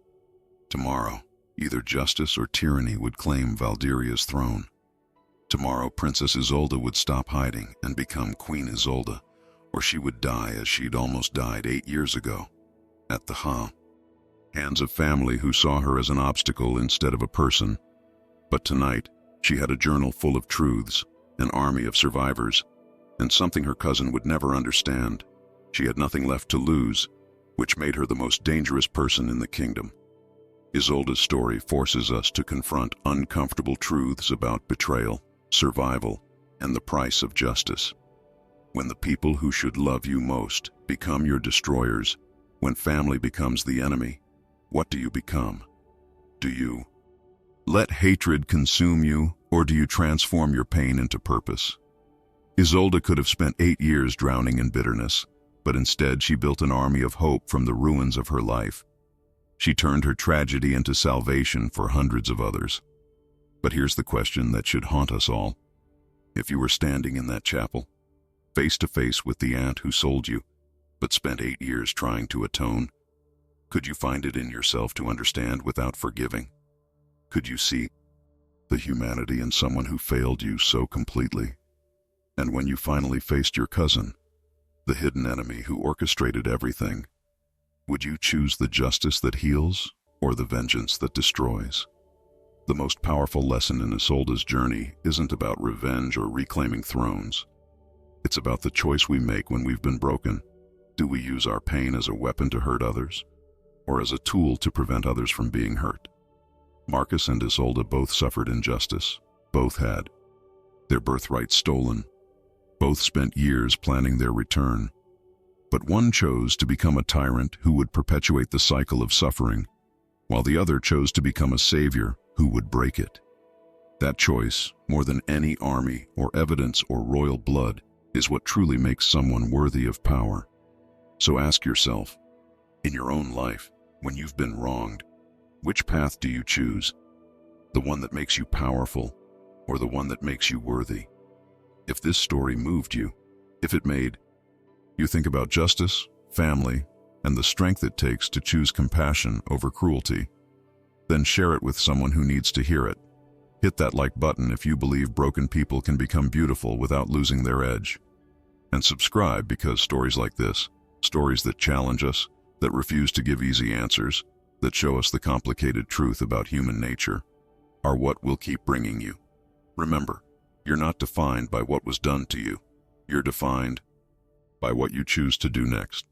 Tomorrow, either justice or tyranny would claim Valderia's throne. Tomorrow, Princess Isolde would stop hiding and become Queen Isolde, or she would die as she'd almost died 8 years ago, at the hands of family who saw her as an obstacle instead of a person. But tonight, she had a journal full of truths, an army of survivors, and something her cousin would never understand. She had nothing left to lose, which made her the most dangerous person in the kingdom. Isolde's story forces us to confront uncomfortable truths about betrayal, survival, and the price of justice. When the people who should love you most become your destroyers, when family becomes the enemy, what do you become? Do you let hatred consume you, or do you transform your pain into purpose? Isolde could have spent 8 years drowning in bitterness, but instead she built an army of hope from the ruins of her life. She turned her tragedy into salvation for hundreds of others. But here's the question that should haunt us all. If you were standing in that chapel, face to face with the aunt who sold you, but spent 8 years trying to atone, could you find it in yourself to understand without forgiving? Could you see the humanity in someone who failed you so completely? And when you finally faced your cousin, the hidden enemy who orchestrated everything, would you choose the justice that heals or the vengeance that destroys? The most powerful lesson in Isolde's journey isn't about revenge or reclaiming thrones. It's about the choice we make when we've been broken. Do we use our pain as a weapon to hurt others, or as a tool to prevent others from being hurt? Marcus and Isolde both suffered injustice. Both had their birthright stolen. Both spent years planning their return. But one chose to become a tyrant who would perpetuate the cycle of suffering, while the other chose to become a savior who would break it. That choice, more than any army or evidence or royal blood, is what truly makes someone worthy of power. So ask yourself, in your own life, when you've been wronged, which path do you choose? The one that makes you powerful, or the one that makes you worthy? If this story moved you, if it made you think about justice, family, and the strength it takes to choose compassion over cruelty, then share it with someone who needs to hear it. Hit that like button if you believe broken people can become beautiful without losing their edge. And subscribe because stories like this, stories that challenge us, that refuse to give easy answers, that show us the complicated truth about human nature, are what we'll keep bringing you. Remember, you're not defined by what was done to you. You're defined by what you choose to do next.